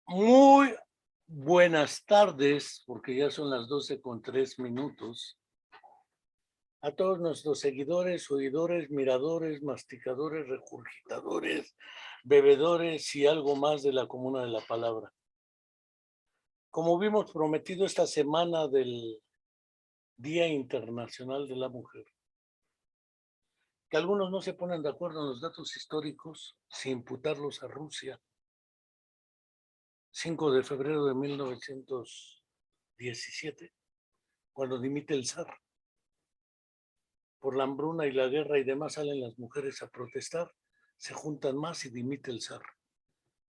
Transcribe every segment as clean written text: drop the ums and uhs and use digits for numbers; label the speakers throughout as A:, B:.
A: Muy buenas tardes, porque ya son las 12:03 a todos nuestros seguidores, oidores, miradores, masticadores, regurgitadores, bebedores y algo más de la comuna de la palabra. Como vimos prometido esta semana del Día Internacional de la Mujer, que algunos no se ponen de acuerdo en los datos históricos sin imputarlos a Rusia, 5 de febrero de 1917, cuando dimite el zar. Por la hambruna y la guerra y demás salen las mujeres a protestar, se juntan más y dimite el zar.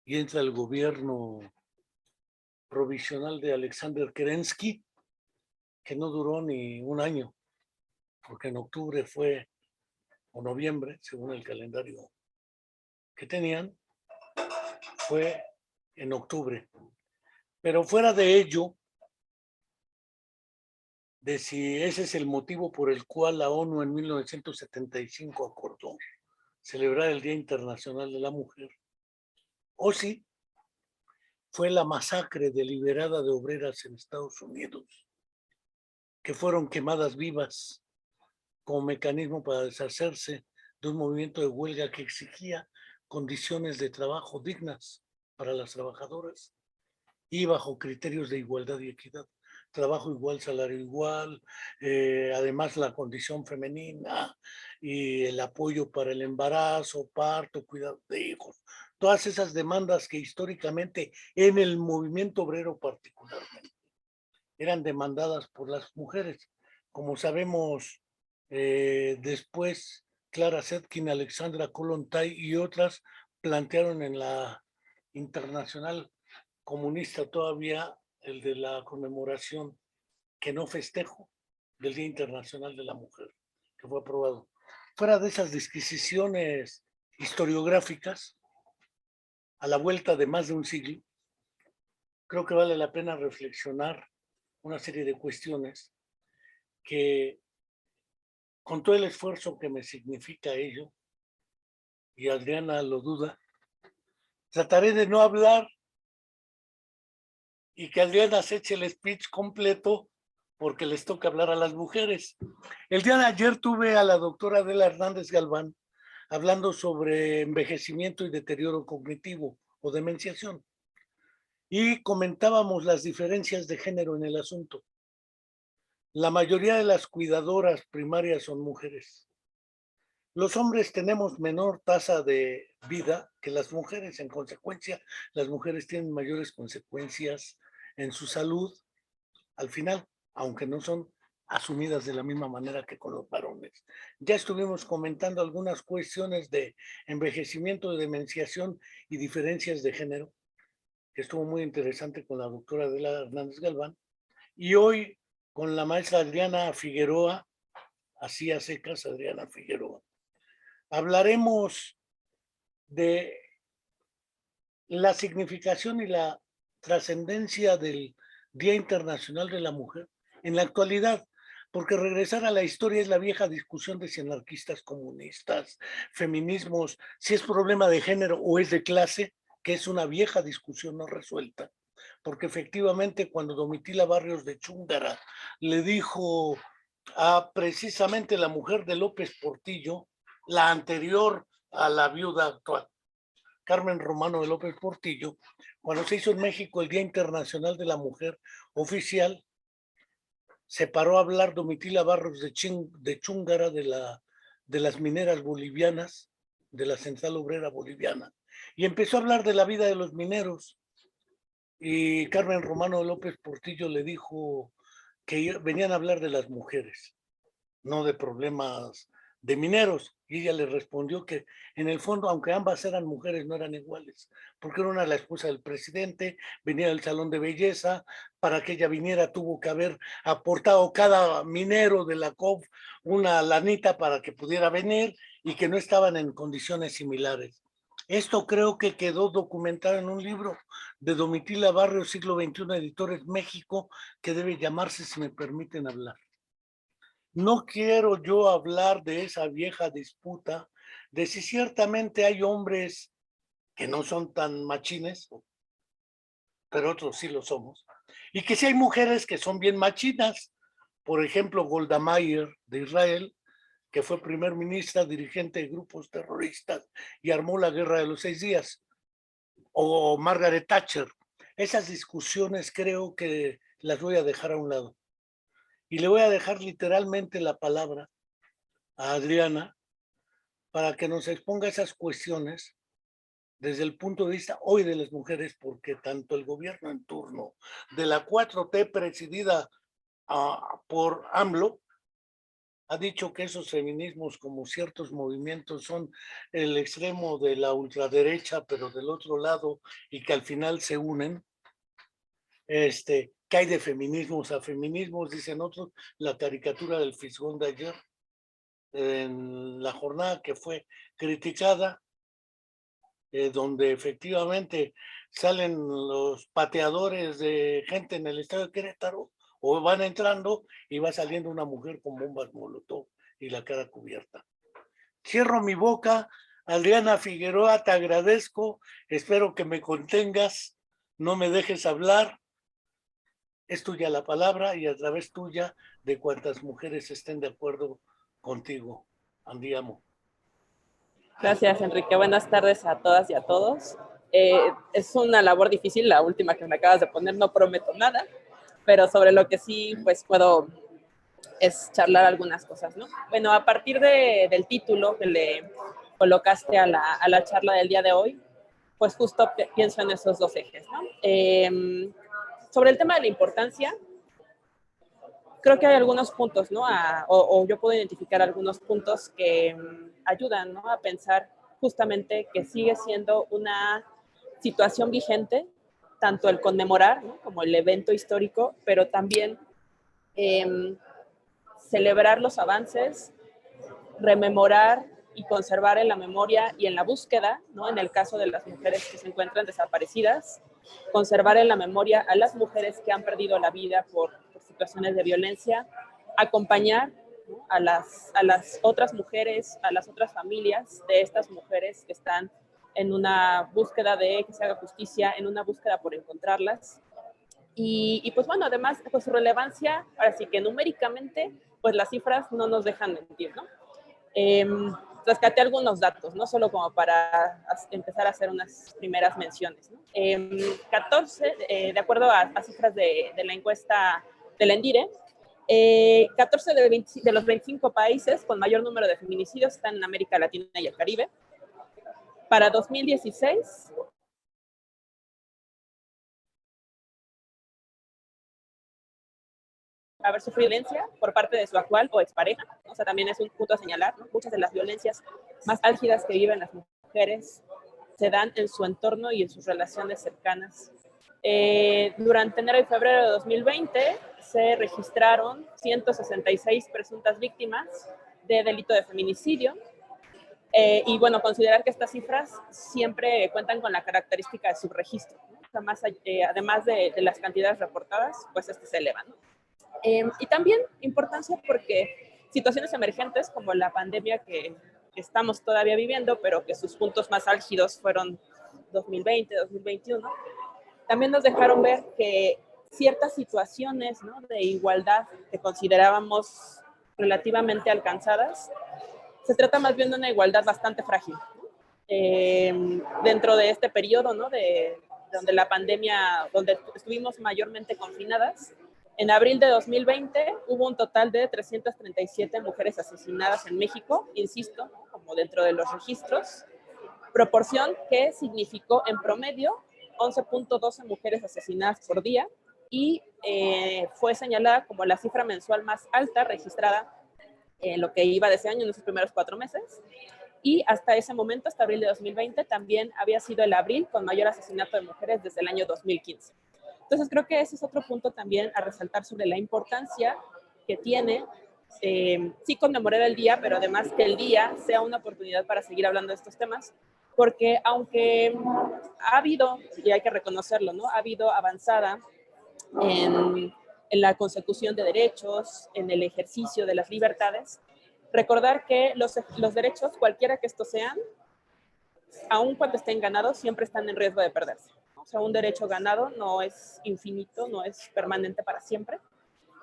A: Y entra el gobierno provisional de Alexander Kerensky, que no duró ni un año, porque en octubre fue, o noviembre, según el calendario que tenían, fue en octubre. Pero fuera de ello, de si ese es el motivo por el cual la ONU en 1975 acordó celebrar el Día Internacional de la Mujer, o si fue la masacre deliberada de obreras en Estados Unidos, que fueron quemadas vivas como mecanismo para deshacerse de un movimiento de huelga que exigía condiciones de trabajo dignas para las trabajadoras y bajo criterios de igualdad y equidad. Trabajo igual, salario igual, además la condición femenina y el apoyo para el embarazo, parto, cuidado de hijos. Todas esas demandas que históricamente en el movimiento obrero particularmente eran demandadas por las mujeres. Como sabemos, después Clara Zetkin, Alexandra Kollontai y otras plantearon en la internacional comunista todavía el de la conmemoración que no festejo del Día Internacional de la Mujer, que fue aprobado. Fuera de esas disquisiciones historiográficas, a la vuelta de más de un siglo, creo que vale la pena reflexionar una serie de cuestiones que, con todo el esfuerzo que me significa ello, y Adriana lo duda, trataré de no hablar y que Adriana se eche el speech completo porque les toca hablar a las mujeres. El día de ayer tuve a la doctora Adela Hernández Galván hablando sobre envejecimiento y deterioro cognitivo o demenciación, y comentábamos las diferencias de género en el asunto. La mayoría de las cuidadoras primarias son mujeres. Los hombres tenemos menor tasa de vida que las mujeres. En consecuencia, las mujeres tienen mayores consecuencias en su salud al final, aunque no son asumidas de la misma manera que con los varones. Ya estuvimos comentando algunas cuestiones de envejecimiento, de demenciación y diferencias de género, que estuvo muy interesante con la doctora Adela Hernández Galván. Y hoy con la maestra Adriana Figueroa, así a secas, Adriana Figueroa, hablaremos de la significación y la trascendencia del Día Internacional de la Mujer en la actualidad, porque regresar a la historia es la vieja discusión de si anarquistas, comunistas, feminismos, si es problema de género o es de clase, que es una vieja discusión no resuelta, porque efectivamente cuando Domitila Barrios de Chúngara le dijo a precisamente la mujer de López Portillo, la anterior a la viuda actual, Carmen Romano de López Portillo, cuando se hizo en México el Día Internacional de la Mujer oficial, se paró a hablar Domitila Barros de Chúngara de las mineras bolivianas, de la Central Obrera Boliviana, y empezó a hablar de la vida de los mineros. Y Carmen Romano de López Portillo le dijo que venían a hablar de las mujeres, no de problemas de mineros. Y ella le respondió que en el fondo, aunque ambas eran mujeres, no eran iguales, porque era una la esposa del presidente, venía del salón de belleza, para que ella viniera tuvo que haber aportado cada minero de la COP una lanita para que pudiera venir, y que no estaban en condiciones similares. Esto creo que quedó documentado en un libro de Domitila Barrios, siglo XXI, Editores México, que debe llamarse Si me permiten hablar. No quiero yo hablar de esa vieja disputa de si ciertamente hay hombres que no son tan machines pero otros sí lo somos. Y que sí hay mujeres que son bien machinas. Por ejemplo, Golda Meir de Israel, que fue primer ministra, dirigente de grupos terroristas y armó la guerra de los 6 días. O Margaret Thatcher. Esas discusiones creo que las voy a dejar a un lado. Y le voy a dejar literalmente la palabra a Adriana para que nos exponga esas cuestiones desde el punto de vista hoy de las mujeres, porque tanto el gobierno en turno de la 4T presidida por AMLO ha dicho que esos feminismos, como ciertos movimientos, son el extremo de la ultraderecha, pero del otro lado, y que al final se unen. Que hay de feminismos a feminismos, dicen otros, la caricatura del Fisgón de ayer, en la jornada que fue criticada, donde efectivamente salen los pateadores de gente en el estado de Querétaro, o van entrando y va saliendo una mujer con bombas molotov y la cara cubierta. Cierro mi boca. Adriana Figueroa, te agradezco, espero que me contengas, no me dejes hablar. Es tuya la palabra y a través tuya de cuantas mujeres estén de acuerdo contigo. Andiamo.
B: Gracias, Enrique. Buenas tardes a todas y a todos. Es una labor difícil, la última que me acabas de poner, no prometo nada, pero sobre lo que sí pues puedo es charlar algunas cosas, ¿no? Bueno, a partir del título que le colocaste a la charla del día de hoy, pues justo pienso en esos dos ejes, ¿no? Sobre el tema de la importancia, creo que hay algunos puntos, ¿no? O yo puedo identificar algunos puntos que ayudan, ¿no? A pensar justamente que sigue siendo una situación vigente, tanto el conmemorar, ¿no? Como el evento histórico, pero también celebrar los avances, rememorar y conservar en la memoria y en la búsqueda, ¿no? En el caso de las mujeres que se encuentran desaparecidas, conservar en la memoria a las mujeres que han perdido la vida por situaciones de violencia, acompañar, ¿no? a las otras mujeres, a las otras familias de estas mujeres que están en una búsqueda de que se haga justicia, en una búsqueda por encontrarlas. Y pues bueno, además, pues su relevancia, ahora sí que numéricamente, pues las cifras no nos dejan mentir, ¿no? Rescaté algunos datos, ¿no? Solo como para empezar a hacer unas primeras menciones, ¿no? 14, de acuerdo a cifras de la encuesta del ENDIRE, 14 de los 25 países con mayor número de feminicidios están en América Latina y el Caribe. Para 2016, haber sufrido violencia por parte de su actual o expareja. O sea, también es un punto a señalar, ¿no? Muchas de las violencias más álgidas que viven las mujeres se dan en su entorno y en sus relaciones cercanas. Durante enero y febrero de 2020 se registraron 166 presuntas víctimas de delito de feminicidio. Y bueno, considerar que estas cifras siempre cuentan con la característica de subregistro, ¿no? O sea, además de las cantidades reportadas, pues se elevan, ¿no? Y también importancia porque situaciones emergentes como la pandemia que estamos todavía viviendo, pero que sus puntos más álgidos fueron 2020, 2021, también nos dejaron ver que ciertas situaciones, ¿no? De igualdad que considerábamos relativamente alcanzadas, se trata más bien de una igualdad bastante frágil, ¿no? Dentro de este periodo, ¿no? Donde la pandemia, donde estuvimos mayormente confinadas. En abril de 2020 hubo un total de 337 mujeres asesinadas en México, insisto, ¿no? Como dentro de los registros, proporción que significó en promedio 11.12 mujeres asesinadas por día y fue señalada como la cifra mensual más alta registrada en lo que iba de ese año, en esos primeros 4 meses. Y hasta ese momento, hasta abril de 2020, también había sido el abril con mayor asesinato de mujeres desde el año 2015. Entonces creo que ese es otro punto también a resaltar sobre la importancia que tiene, sí conmemorar el día, pero además que el día sea una oportunidad para seguir hablando de estos temas, porque aunque ha habido, y hay que reconocerlo, ¿no? Ha habido avanzada en la consecución de derechos, en el ejercicio de las libertades, recordar que los derechos, cualquiera que estos sean, aun cuando estén ganados, siempre están en riesgo de perderse. O sea, un derecho ganado no es infinito, no es permanente para siempre.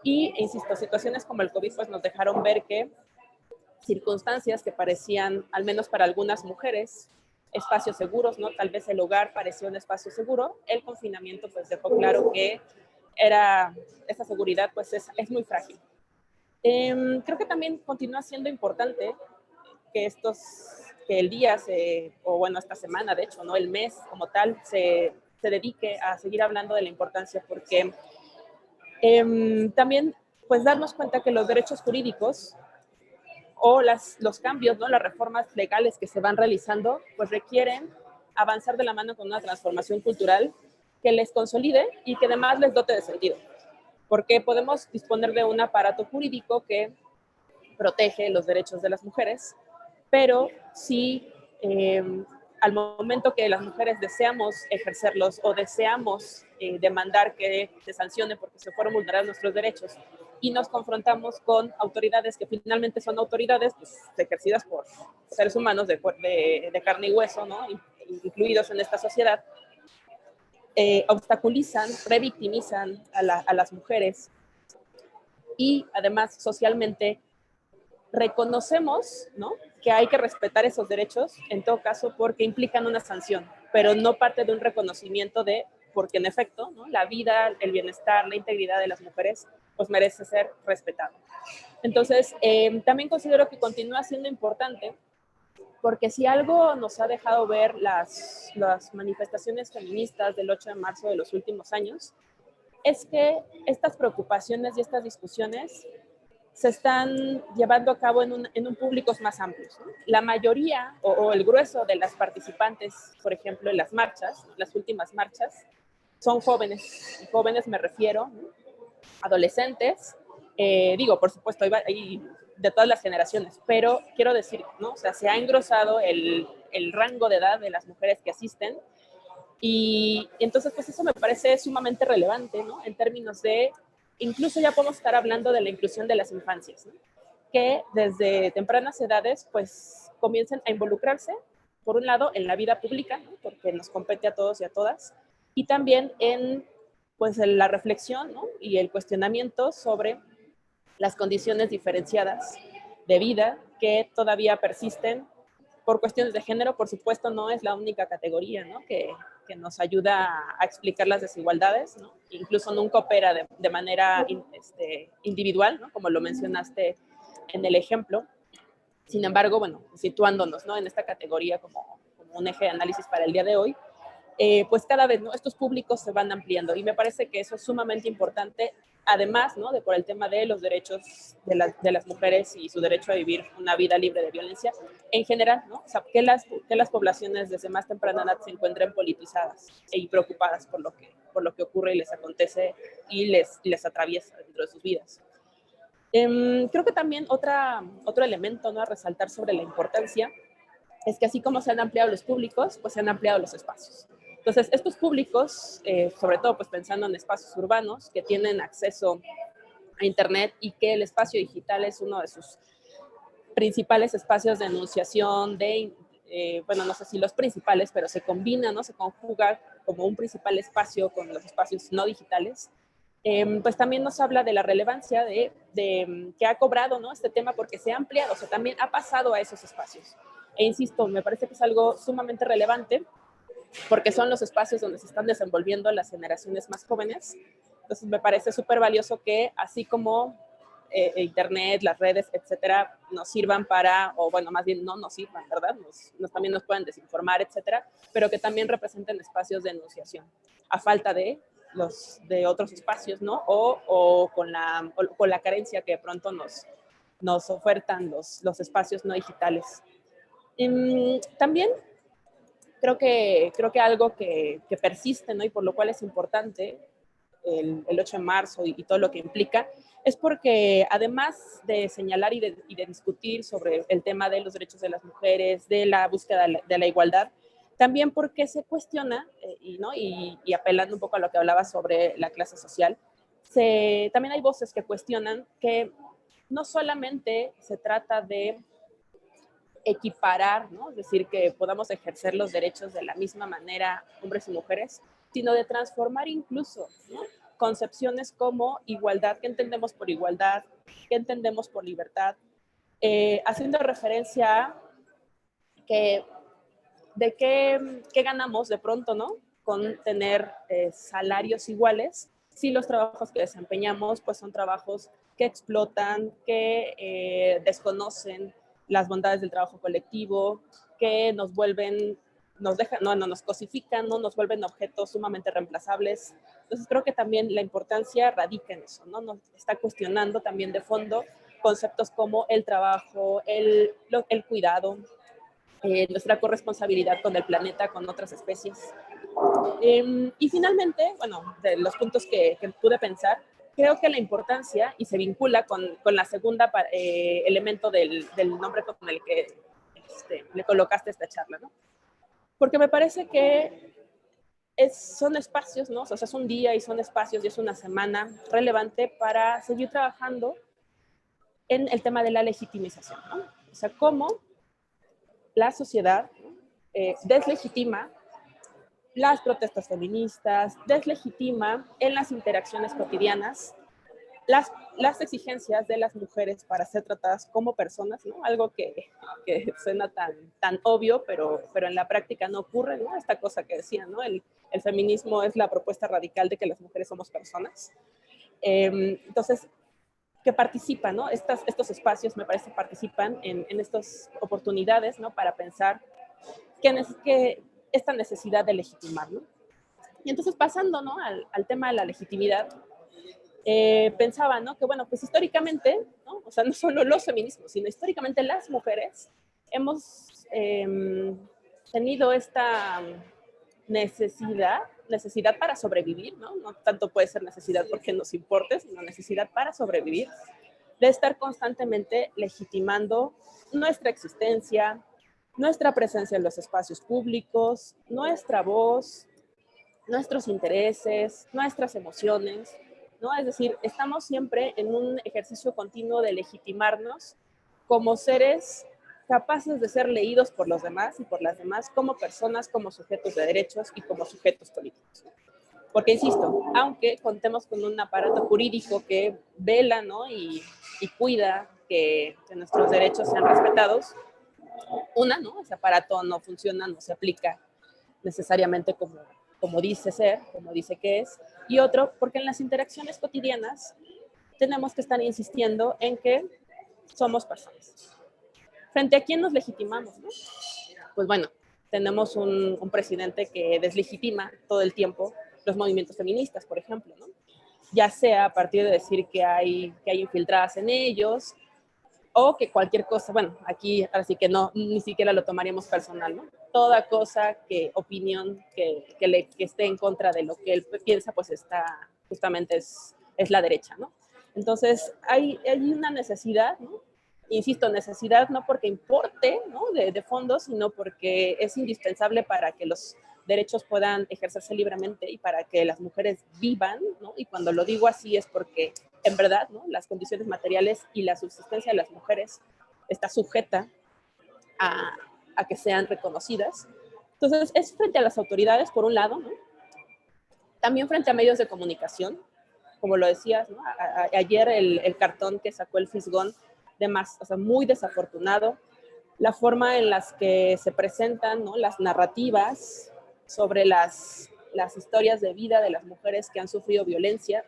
B: Y, insisto, situaciones como el COVID pues nos dejaron ver que circunstancias que parecían, al menos para algunas mujeres, espacios seguros, ¿no? Tal vez el hogar parecía un espacio seguro, el confinamiento pues dejó claro que esa seguridad pues es muy frágil. Creo que también continúa siendo importante que que el día o bueno, esta semana de hecho, ¿no? El mes como tal se dedique a seguir hablando de la importancia porque también pues darnos cuenta que los derechos jurídicos o los cambios, ¿no? Las reformas legales que se van realizando, pues requieren avanzar de la mano con una transformación cultural que les consolide y que además les dote de sentido. Porque podemos disponer de un aparato jurídico que protege los derechos de las mujeres, pero si al momento que las mujeres deseamos ejercerlos o deseamos demandar que se sancione porque se fueron vulnerados nuestros derechos y nos confrontamos con autoridades que finalmente son autoridades pues, ejercidas por seres humanos de carne y hueso, ¿no? Incluidos en esta sociedad, obstaculizan, revictimizan a las mujeres y además socialmente reconocemos, ¿no? Que hay que respetar esos derechos, en todo caso, porque implican una sanción, pero no parte de un reconocimiento porque en efecto, ¿no? La vida, el bienestar, la integridad de las mujeres, pues merece ser respetado. Entonces, también considero que continúa siendo importante, porque si algo nos ha dejado ver las manifestaciones feministas del 8 de marzo de los últimos años, es que estas preocupaciones y estas discusiones se están llevando a cabo en un públicos más amplios, ¿no? La mayoría o el grueso de las participantes, por ejemplo, en las marchas, las últimas marchas, son jóvenes. Jóvenes me refiero, ¿no? Adolescentes, digo, por supuesto, hay de todas las generaciones, pero quiero decir, ¿no? O sea, se ha engrosado el rango de edad de las mujeres que asisten y entonces, pues eso me parece sumamente relevante, ¿no? En términos de, incluso ya podemos estar hablando de la inclusión de las infancias, ¿no? Que desde tempranas edades, pues comiencen a involucrarse, por un lado, en la vida pública, ¿no? Porque nos compete a todos y a todas, y también en, pues, en la reflexión, ¿no? Y el cuestionamiento sobre las condiciones diferenciadas de vida que todavía persisten por cuestiones de género. Por supuesto, no es la única categoría, ¿no? que nos ayuda a explicar las desigualdades, ¿no? Incluso nunca opera de manera individual, ¿no? Como lo mencionaste en el ejemplo. Sin embargo, bueno, situándonos, ¿no? En esta categoría como un eje de análisis para el día de hoy, pues cada vez, ¿no? Estos públicos se van ampliando y me parece que eso es sumamente importante, además, ¿no? De por el tema de los derechos de las mujeres y su derecho a vivir una vida libre de violencia en general, ¿no? O sea, que las poblaciones desde más temprana edad se encuentren politizadas y preocupadas por lo que ocurre y les acontece y les atraviesa dentro de sus vidas. Creo que también otro elemento, ¿no? A resaltar sobre la importancia es que así como se han ampliado los públicos, pues se han ampliado los espacios. Entonces, estos públicos, sobre todo pues pensando en espacios urbanos que tienen acceso a Internet y que el espacio digital es uno de sus principales espacios de enunciación, bueno, no sé si los principales, pero se combina, ¿no? Se conjuga como un principal espacio con los espacios no digitales. Pues también nos habla de la relevancia que ha cobrado, ¿no? Este tema porque se ha ampliado, o sea, también ha pasado a esos espacios. E insisto, me parece que es algo sumamente relevante porque son los espacios donde se están desenvolviendo las generaciones más jóvenes. Entonces me parece súper valioso que así como Internet, las redes, etcétera, nos sirvan para, o bueno, más bien no nos sirvan, ¿verdad? También nos pueden desinformar, etcétera, pero que también representen espacios de enunciación, a falta de otros espacios, ¿no? O con la carencia que de pronto nos ofertan los espacios no digitales. También creo que algo que persiste, ¿no? Y por lo cual es importante el 8 de marzo y todo lo que implica, es porque además de señalar y de discutir sobre el tema de los derechos de las mujeres, de la búsqueda de la igualdad, también porque se cuestiona, ¿no? y apelando un poco a lo que hablaba sobre la clase social, también hay voces que cuestionan que no solamente se trata de equiparar, ¿no? Es decir, que podamos ejercer los derechos de la misma manera hombres y mujeres, sino de transformar incluso, ¿no?, concepciones como igualdad, ¿qué entendemos por igualdad? ¿Qué entendemos por libertad? Haciendo referencia a que de qué ganamos de pronto, ¿no?, con tener salarios iguales si los trabajos que desempeñamos pues son trabajos que explotan, que desconocen las bondades del trabajo colectivo, que nos vuelven, nos dejan, no nos cosifican, no nos vuelven objetos sumamente reemplazables. Entonces creo que también la importancia radica en eso, ¿no? Nos está cuestionando también de fondo conceptos como el trabajo, el cuidado, nuestra corresponsabilidad con el planeta, con otras especies. Y finalmente, bueno, de los puntos que pude pensar, creo que la importancia, y se vincula con la segunda elemento del nombre con el que le colocaste esta charla, ¿no? Porque me parece que son espacios, ¿no? O sea, es un día y son espacios y es una semana relevante para seguir trabajando en el tema de la legitimización, ¿no? O sea, cómo la sociedad deslegitima las protestas feministas, deslegitima en las interacciones cotidianas las exigencias de las mujeres para ser tratadas como personas, ¿no? Algo que suena tan obvio, pero en la práctica no ocurre, ¿no? Esta cosa que decían, ¿no? El feminismo es la propuesta radical de que las mujeres somos personas. Entonces, que participan, ¿no? Estos espacios, me parece, participan en estas oportunidades, ¿no?, para pensar que esta necesidad de legitimar, ¿no? Y entonces, pasando, ¿no?, al tema de la legitimidad, pensaba, ¿no?, que bueno, pues históricamente, ¿no?, o sea, no solo los feminismos, sino históricamente las mujeres hemos tenido esta necesidad para sobrevivir, ¿no? No tanto puede ser necesidad porque nos importe, sino necesidad para sobrevivir, de estar constantemente legitimando nuestra existencia, nuestra presencia en los espacios públicos, nuestra voz, nuestros intereses, nuestras emociones, ¿no? Es decir, estamos siempre en un ejercicio continuo de legitimarnos como seres capaces de ser leídos por los demás y por las demás como personas, como sujetos de derechos y como sujetos políticos. Porque, insisto, aunque contemos con un aparato jurídico que vela, ¿no?, y cuida que nuestros derechos sean respetados, ¿no?, ese aparato no funciona, no se aplica necesariamente como dice ser, como dice que es, y otro, porque en las interacciones cotidianas tenemos que estar insistiendo en que somos personas. ¿Frente a quién nos legitimamos, no? Pues bueno, tenemos un presidente que deslegitima todo el tiempo los movimientos feministas, por ejemplo, ¿no? Ya sea a partir de decir que hay infiltradas en ellos, o que cualquier cosa, bueno, aquí así que no, ni siquiera lo tomaríamos personal, ¿no? Toda cosa, opinión que esté en contra de lo que él piensa, pues está, justamente es la derecha, ¿no? Entonces, hay una necesidad, ¿no? Insisto, necesidad no porque importe, ¿no?, de fondos, sino porque es indispensable para que los derechos puedan ejercerse libremente y para que las mujeres vivan, ¿no? Y cuando lo digo así es porque en verdad, ¿no?, las condiciones materiales y la subsistencia de las mujeres está sujeta a que sean reconocidas. Entonces, es frente a las autoridades, por un lado, ¿no? También frente a medios de comunicación, como lo decías, ¿no? Ayer el cartón que sacó el Fisgón, o sea, muy desafortunado, la forma en las que se presentan, ¿no?, las narrativas sobre las historias de vida de las mujeres que han sufrido violencia,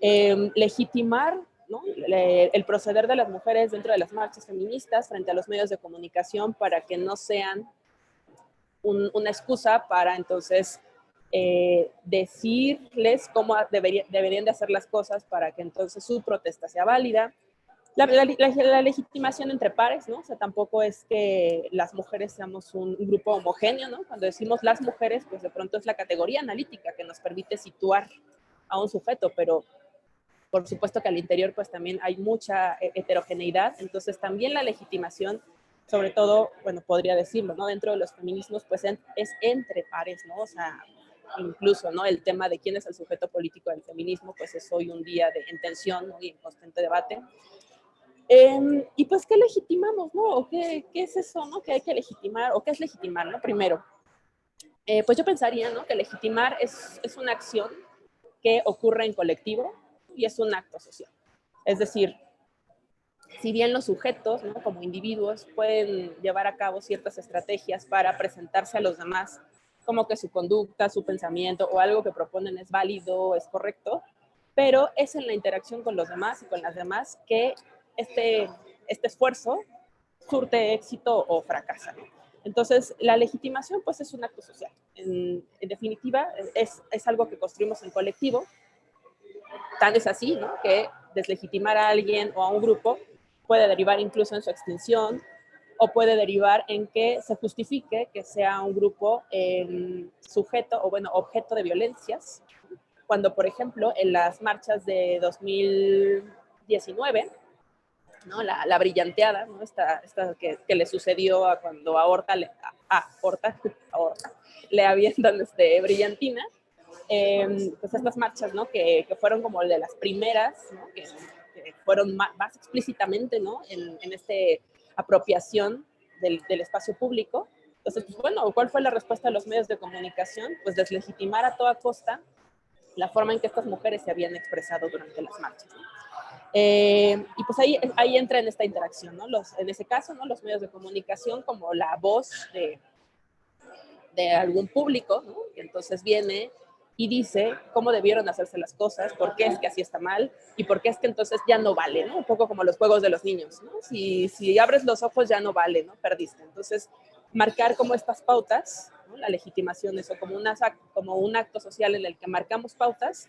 B: legitimar, ¿no?, el proceder de las mujeres dentro de las marchas feministas frente a los medios de comunicación para que no sean una excusa para entonces decirles cómo deberían de hacer las cosas para que entonces su protesta sea válida. La legitimación entre pares, ¿no? O sea, tampoco es que las mujeres seamos un grupo homogéneo, ¿no? Cuando decimos las mujeres, pues de pronto es la categoría analítica que nos permite situar a un sujeto, pero por supuesto que al interior pues también hay mucha heterogeneidad, entonces también la legitimación, sobre todo, bueno, podría decirlo, ¿no?, dentro de los feminismos pues es entre pares, ¿no? O sea, incluso, ¿no?, el tema de quién es el sujeto político del feminismo pues es hoy un día en tensión, ¿no?, y en constante debate. Y pues, ¿qué legitimamos, no? ¿O qué es eso, no?, que hay que legitimar, o qué es legitimar, ¿no? Primero, Pues yo pensaría, ¿no?, que legitimar es una acción que ocurre en colectivo y es un acto social. Es decir, si bien los sujetos, ¿no?, como individuos, pueden llevar a cabo ciertas estrategias para presentarse a los demás como que su conducta, su pensamiento o algo que proponen es válido, es correcto, pero es en la interacción con los demás y con las demás que este, este esfuerzo surte éxito o fracasa, ¿no? Entonces, la legitimación pues es un acto social. En definitiva, es algo que construimos en colectivo. Tan es así, ¿no?, que deslegitimar a alguien o a un grupo puede derivar incluso en su extinción o puede derivar en que se justifique que sea un grupo sujeto o, bueno, objeto de violencias, cuando, por ejemplo, en las marchas de 2019, ¿no?, la brillanteada, ¿no?, esta que le sucedió a cuando a Horta le avientan brillantina, pues estas marchas, ¿no?, que fueron como de las primeras, ¿no?, que fueron más explícitamente, ¿no?, en este apropiación del espacio público. Entonces, pues bueno, ¿cuál fue la respuesta de los medios de comunicación? Pues deslegitimar a toda costa la forma en que estas mujeres se habían expresado durante las marchas, ¿no? Y pues ahí entra en esta interacción, ¿no? En ese caso, ¿no?, los medios de comunicación como la voz de algún público, ¿no?, que entonces viene y dice cómo debieron hacerse las cosas, por qué es que así está mal y por qué es que entonces ya no vale, ¿no? Un poco como los juegos de los niños, ¿no? Si abres los ojos ya no vale, ¿no? Perdiste. Entonces, marcar como estas pautas, ¿no?, la legitimación, eso como un acto social en el que marcamos pautas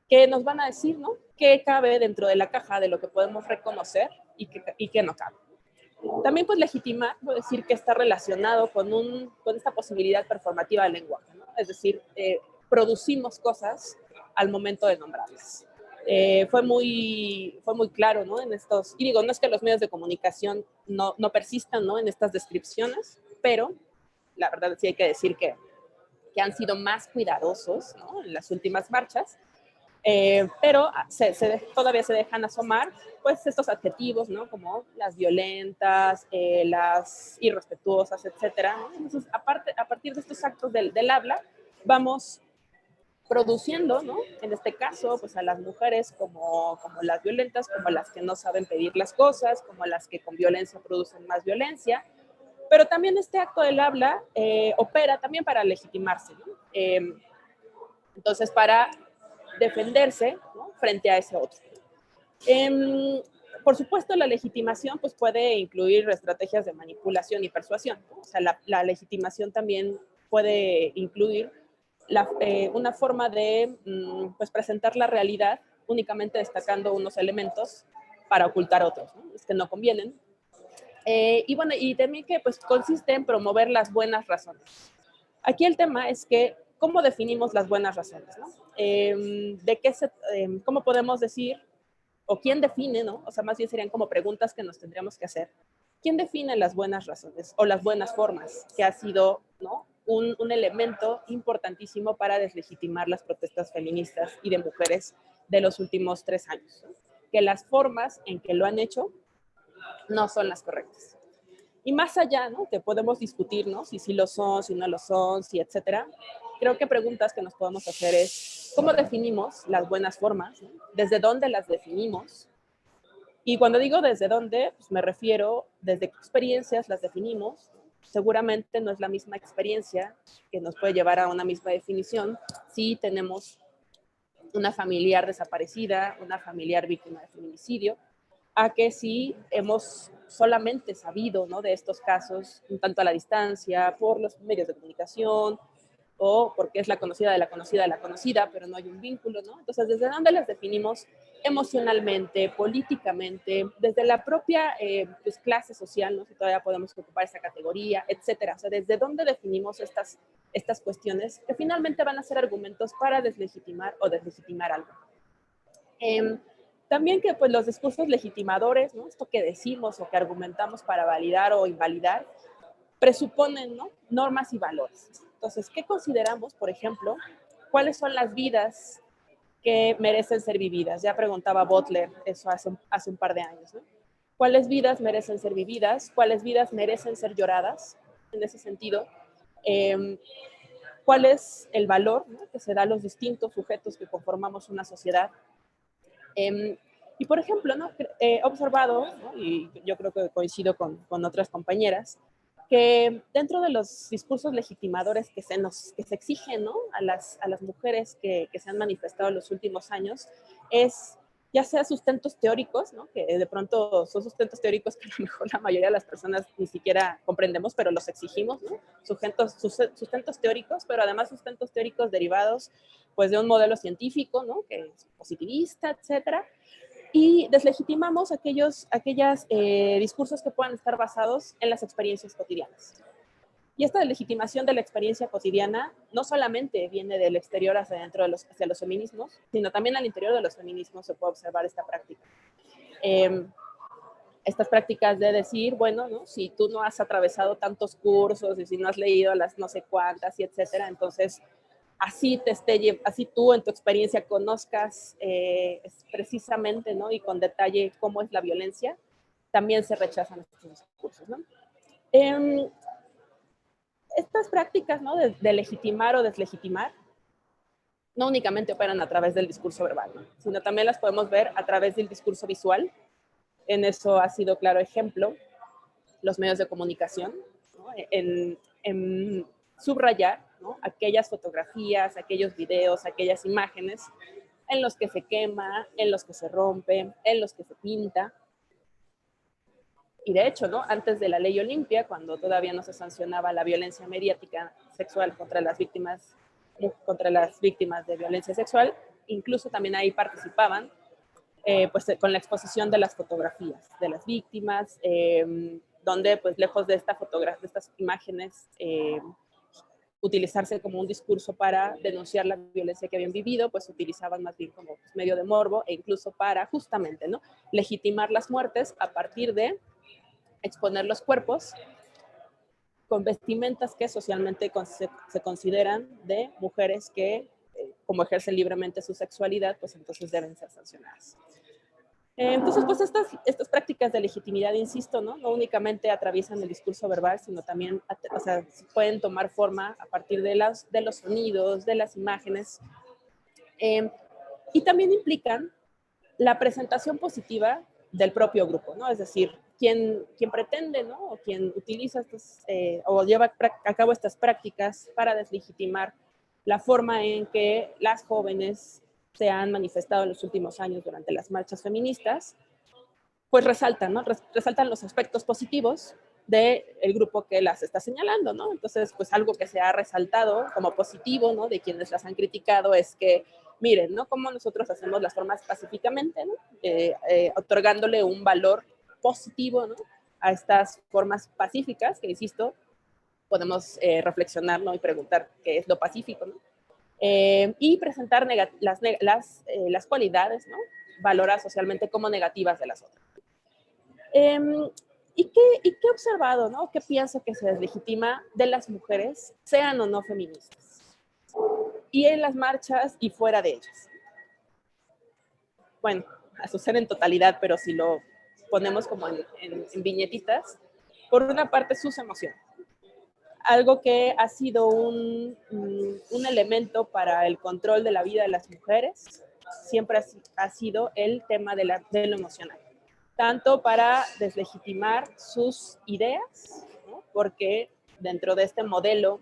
B: que nos van a decir, ¿no?, qué cabe dentro de la caja de lo que podemos reconocer y qué no cabe. También, pues, legitimar, puedo decir que está relacionado con esta posibilidad performativa del lenguaje, ¿no? Es decir, producimos cosas al momento de nombrarlas. Fue muy claro, ¿no?, en estos, y digo, no es que los medios de comunicación no persistan, ¿no?, en estas descripciones, pero la verdad sí hay que decir que han sido más cuidadosos, ¿no?, en las últimas marchas, pero todavía se dejan asomar pues estos adjetivos, ¿no?, como las violentas, las irrespetuosas, etcétera, ¿no? Entonces, a partir de estos actos del habla, vamos produciendo, ¿no?, en este caso, pues a las mujeres como las violentas, como las que no saben pedir las cosas, como las que con violencia producen más violencia, pero también este acto del habla opera también para legitimarse, ¿no? Entonces, para defenderse, ¿no?, frente a ese otro. Eh, por supuesto, la legitimación pues, puede incluir estrategias de manipulación y persuasión, ¿no? O sea, la legitimación también puede incluir una forma de pues, presentar la realidad únicamente destacando unos elementos para ocultar otros, ¿no?, es que no convienen. Y bueno, y también que pues, consiste en promover las buenas razones. Aquí el tema es que, ¿cómo definimos las buenas razones, ¿no? ¿Cómo podemos decir, o quién define, ¿no? O sea, más bien serían como preguntas que nos tendríamos que hacer. ¿Quién define las buenas razones o las buenas formas? Que ha sido, ¿no?, un elemento importantísimo para deslegitimar las protestas feministas y de mujeres de los últimos 3 años, ¿no? Que las formas en que lo han hecho no son las correctas. Y más allá, ¿no?, que podemos discutir, ¿no?, si sí lo son, si no lo son, si etcétera, creo que preguntas que nos podemos hacer es, ¿cómo definimos las buenas formas, ¿no? ¿Desde dónde las definimos? Y cuando digo desde dónde, pues me refiero desde qué experiencias las definimos. Seguramente no es la misma experiencia que nos puede llevar a una misma definición si tenemos una familiar desaparecida, una familiar víctima de feminicidio, a que si hemos solamente sabido, ¿no?, de estos casos un tanto a la distancia, por los medios de comunicación, o porque es la conocida de la conocida de la conocida, pero no hay un vínculo, ¿no? Entonces, ¿desde dónde las definimos emocionalmente, políticamente, desde la propia pues, clase social, ¿no?, si todavía podemos ocupar esa categoría, etcétera? O sea, ¿desde dónde definimos estas cuestiones que finalmente van a ser argumentos para deslegitimar o deslegitimar algo? También que pues los discursos legitimadores, ¿no?, esto que decimos o que argumentamos para validar o invalidar, presuponen, ¿no?, normas y valores. Entonces, ¿qué consideramos, por ejemplo? ¿Cuáles son las vidas que merecen ser vividas? Ya preguntaba Butler eso hace un par de años, ¿no? ¿Cuáles vidas merecen ser vividas? ¿Cuáles vidas merecen ser lloradas? En ese sentido, cuál es el valor, ¿no?, que se da a los distintos sujetos que conformamos una sociedad. Y por ejemplo, ¿no?, he observado, ¿no?, y yo creo que coincido con otras compañeras, que dentro de los discursos legitimadores que se exigen, ¿no?, a las mujeres que se han manifestado en los últimos años, es ya sea sustentos teóricos, ¿no?, que de pronto son sustentos teóricos que a lo mejor la mayoría de las personas ni siquiera comprendemos, pero los exigimos, ¿no?, sustentos teóricos, pero además sustentos teóricos derivados pues de un modelo científico, ¿no?, que es positivista, etcétera, y deslegitimamos aquellos discursos que puedan estar basados en las experiencias cotidianas. Y esta legitimación de la experiencia cotidiana no solamente viene del exterior hacia adentro hacia los feminismos, sino también al interior de los feminismos se puede observar esta práctica. Estas prácticas de decir, bueno, ¿no?, si tú no has atravesado tantos cursos y si no has leído las no sé cuántas y etcétera, entonces así tú en tu experiencia conozcas precisamente, ¿no?, y con detalle cómo es la violencia, también se rechazan estos discursos, ¿no? Estas prácticas, ¿no?, de legitimar o deslegitimar, no únicamente operan a través del discurso verbal, ¿no?, sino también las podemos ver a través del discurso visual. En eso ha sido claro ejemplo los medios de comunicación, ¿no?, en subrayar, ¿no?, aquellas fotografías, aquellos videos, aquellas imágenes en los que se quema, en los que se rompe, en los que se pinta. Y de hecho, ¿no?, antes de la ley Olimpia, cuando todavía no se sancionaba la violencia mediática sexual contra las víctimas de violencia sexual, incluso también ahí participaban pues con la exposición de las fotografías de las víctimas, donde pues lejos de estas imágenes utilizarse como un discurso para denunciar la violencia que habían vivido, pues utilizaban más bien como pues, medio de morbo e incluso para justamente, ¿no?, legitimar las muertes a partir de exponer los cuerpos con vestimentas que socialmente se consideran de mujeres que, como ejercen libremente su sexualidad, pues entonces deben ser sancionadas. Entonces, pues estas prácticas de legitimidad, insisto, ¿no?, no únicamente atraviesan el discurso verbal, sino también, o sea, pueden tomar forma a partir de los sonidos, de las imágenes, y también implican la presentación positiva del propio grupo, ¿no? Es decir, quien pretende, ¿no?, o quien utiliza o lleva a cabo estas prácticas para deslegitimar la forma en que las jóvenes se han manifestado en los últimos años durante las marchas feministas, pues resaltan, ¿no?, resaltan los aspectos positivos del grupo que las está señalando, ¿no? Entonces, pues algo que se ha resaltado como positivo, ¿no?, de quienes las han criticado es que, miren, ¿no?, cómo nosotros hacemos las formas pacíficamente, ¿no?, otorgándole un valor positivo, ¿no?, a estas formas pacíficas, que insisto, podemos reflexionar, ¿no?, y preguntar qué es lo pacífico, ¿no? Y presentar las cualidades, ¿no?, valoradas socialmente como negativas de las otras. ¿Y qué he observado, ¿no?, qué pienso que se deslegitima de las mujeres, sean o no feministas? Y en las marchas y fuera de ellas. Bueno, a suceder en totalidad, pero si lo ponemos como en viñetitas, por una parte sus emociones. Algo que ha sido un elemento para el control de la vida de las mujeres, siempre ha sido el tema de lo emocional. Tanto para deslegitimar sus ideas, ¿no?, porque dentro de este modelo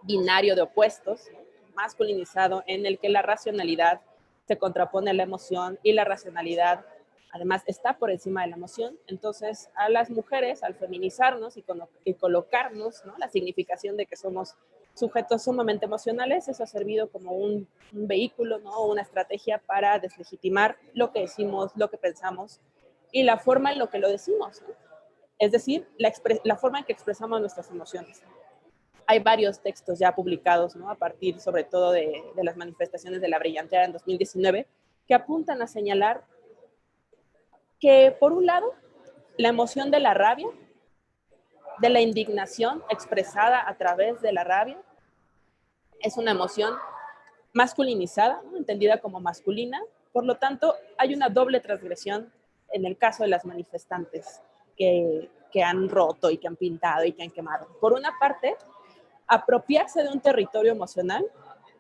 B: binario de opuestos, ¿no?, masculinizado, en el que la racionalidad se contrapone a la emoción y la racionalidad además está por encima de la emoción, entonces a las mujeres, al feminizarnos y colocarnos, ¿no?, la significación de que somos sujetos sumamente emocionales, eso ha servido como un vehículo, ¿no?, una estrategia para deslegitimar lo que decimos, lo que pensamos y la forma en lo que lo decimos, ¿no?, es decir, la forma en que expresamos nuestras emociones. Hay varios textos ya publicados, ¿no?, a partir sobre todo de las manifestaciones de la brillanteada en 2019, que apuntan a señalar que, por un lado, la emoción de la rabia, de la indignación expresada a través de la rabia, es una emoción masculinizada, ¿no?, entendida como masculina, por lo tanto, hay una doble transgresión en el caso de las manifestantes que han roto y que han pintado y que han quemado. Por una parte, apropiarse de un territorio emocional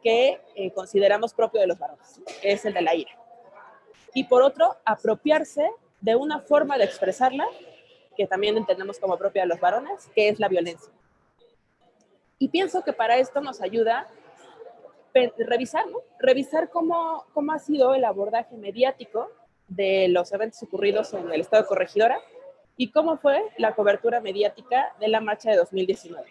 B: que consideramos propio de los varones, que es el de la ira. Y por otro, apropiarse de una forma de expresarla, que también entendemos como propia de los varones, que es la violencia. Y pienso que para esto nos ayuda revisar, ¿no? Revisar cómo ha sido el abordaje mediático de los eventos ocurridos en el estado de Corregidora y cómo fue la cobertura mediática de la marcha de 2019.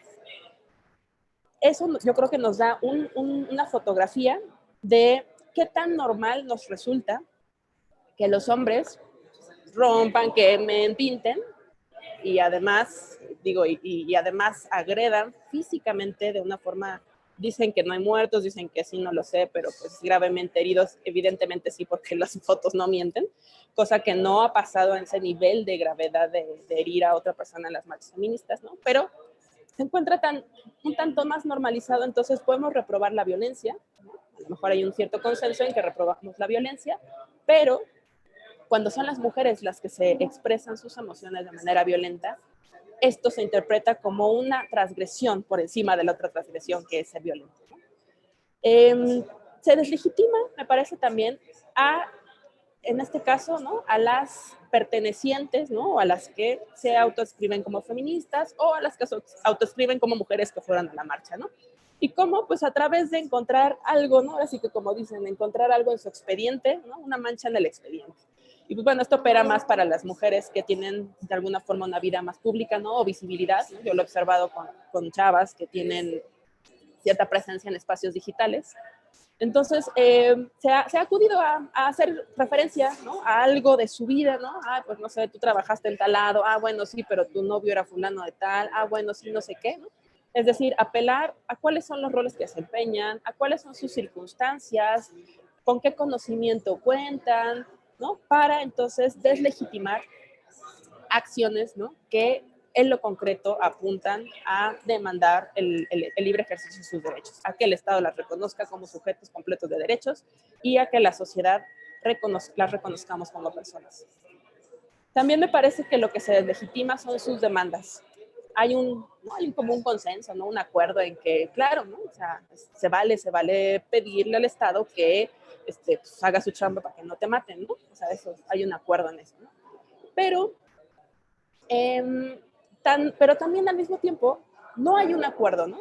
B: Eso yo creo que nos da una fotografía de qué tan normal nos resulta que los hombres rompan, quemen, pinten y además, y además agredan físicamente de una forma, dicen que no hay muertos, dicen que sí, no lo sé, pero pues gravemente heridos, evidentemente sí, porque las fotos no mienten, cosa que no ha pasado en ese nivel de gravedad de herir a otra persona en las marchas feministas, ¿no? Pero se encuentra un tanto más normalizado, entonces podemos reprobar la violencia, ¿no? A lo mejor hay un cierto consenso en que reprobamos la violencia, pero cuando son las mujeres las que se expresan sus emociones de manera violenta, esto se interpreta como una transgresión por encima de la otra transgresión que es ser violento, ¿no? Se deslegitima, me parece también, en este caso, ¿no? A las pertenecientes, ¿no? O a las que se autoescriben como feministas o a las que se autoescriben como mujeres que fueron a la marcha, ¿no? Y cómo, pues a través de encontrar algo, ¿no? Así que como dicen, encontrar algo en su expediente, ¿no? Una mancha en el expediente. Y pues bueno, esto opera más para las mujeres que tienen de alguna forma una vida más pública, ¿no? O visibilidad, ¿no? Yo lo he observado con chavas que tienen cierta presencia en espacios digitales. Entonces, se ha acudido a hacer referencia, ¿no? A algo de su vida, ¿no? Ah, pues no sé, tú trabajaste en tal lado, ah, bueno, sí, pero tu novio era fulano de tal, ah, bueno, sí, no sé qué, ¿no? Es decir, apelar a cuáles son los roles que desempeñan, a cuáles son sus circunstancias, con qué conocimiento cuentan, ¿no? Para entonces deslegitimar acciones, ¿no? Que en lo concreto apuntan a demandar el libre ejercicio de sus derechos, a que el Estado las reconozca como sujetos completos de derechos y a que la sociedad las reconozcamos como personas. También me parece que lo que se deslegitima son sus demandas. ¿No? Hay como un consenso, ¿no? Un acuerdo en que, claro, ¿no? O sea, se vale pedirle al Estado que pues, haga su chamba para que no te maten, ¿no? O sea, hay un acuerdo en eso, ¿no? Pero pero también al mismo tiempo no hay un acuerdo, ¿no?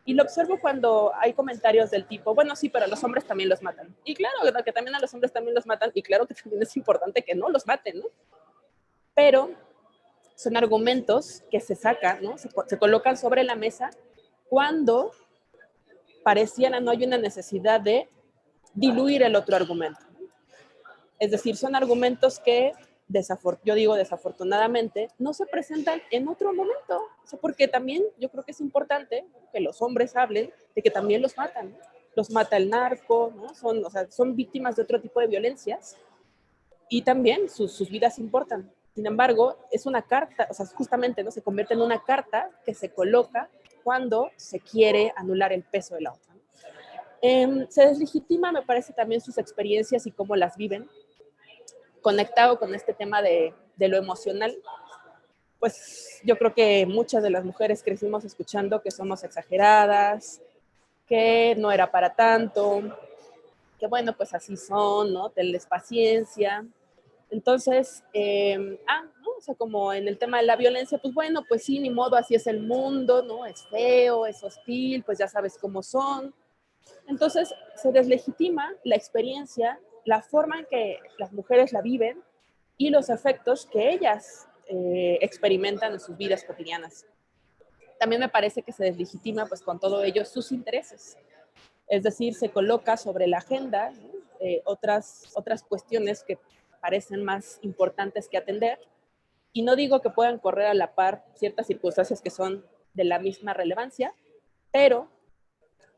B: Y lo observo cuando hay comentarios del tipo, bueno, sí, pero a los hombres también los matan. Y claro que también a los hombres también los matan, y claro que también es importante que no los maten, ¿no? Pero son argumentos que se sacan, ¿no? Se colocan sobre la mesa cuando pareciera no hay una necesidad de diluir el otro argumento. Es decir, son argumentos que yo digo desafortunadamente, no se presentan en otro momento. O sea, porque también yo creo que es importante que los hombres hablen de que también los matan, ¿no? Los mata el narco, ¿no? Son víctimas de otro tipo de violencias y también sus vidas importan. Sin embargo, es una carta, o sea, justamente, ¿no? Se convierte en una carta que se coloca cuando se quiere anular el peso de la otra, ¿no? Se deslegitima, me parece, también sus experiencias y cómo las viven. Conectado con este tema de lo emocional, pues yo creo que muchas de las mujeres crecimos escuchando que somos exageradas, que no era para tanto, que bueno, pues así son, ¿no? Tenles paciencia. Entonces, ¿no? O sea, como en el tema de la violencia, pues bueno, pues sí, ni modo, así es el mundo, ¿no? Es feo, es hostil, pues ya sabes cómo son. Entonces, se deslegitima la experiencia, la forma en que las mujeres la viven y los efectos que ellas experimentan en sus vidas cotidianas. También me parece que se deslegitima, pues con todo ello, sus intereses. Es decir, se coloca sobre la agenda, ¿no? otras cuestiones que parecen más importantes que atender. Y no digo que puedan correr a la par ciertas circunstancias que son de la misma relevancia, pero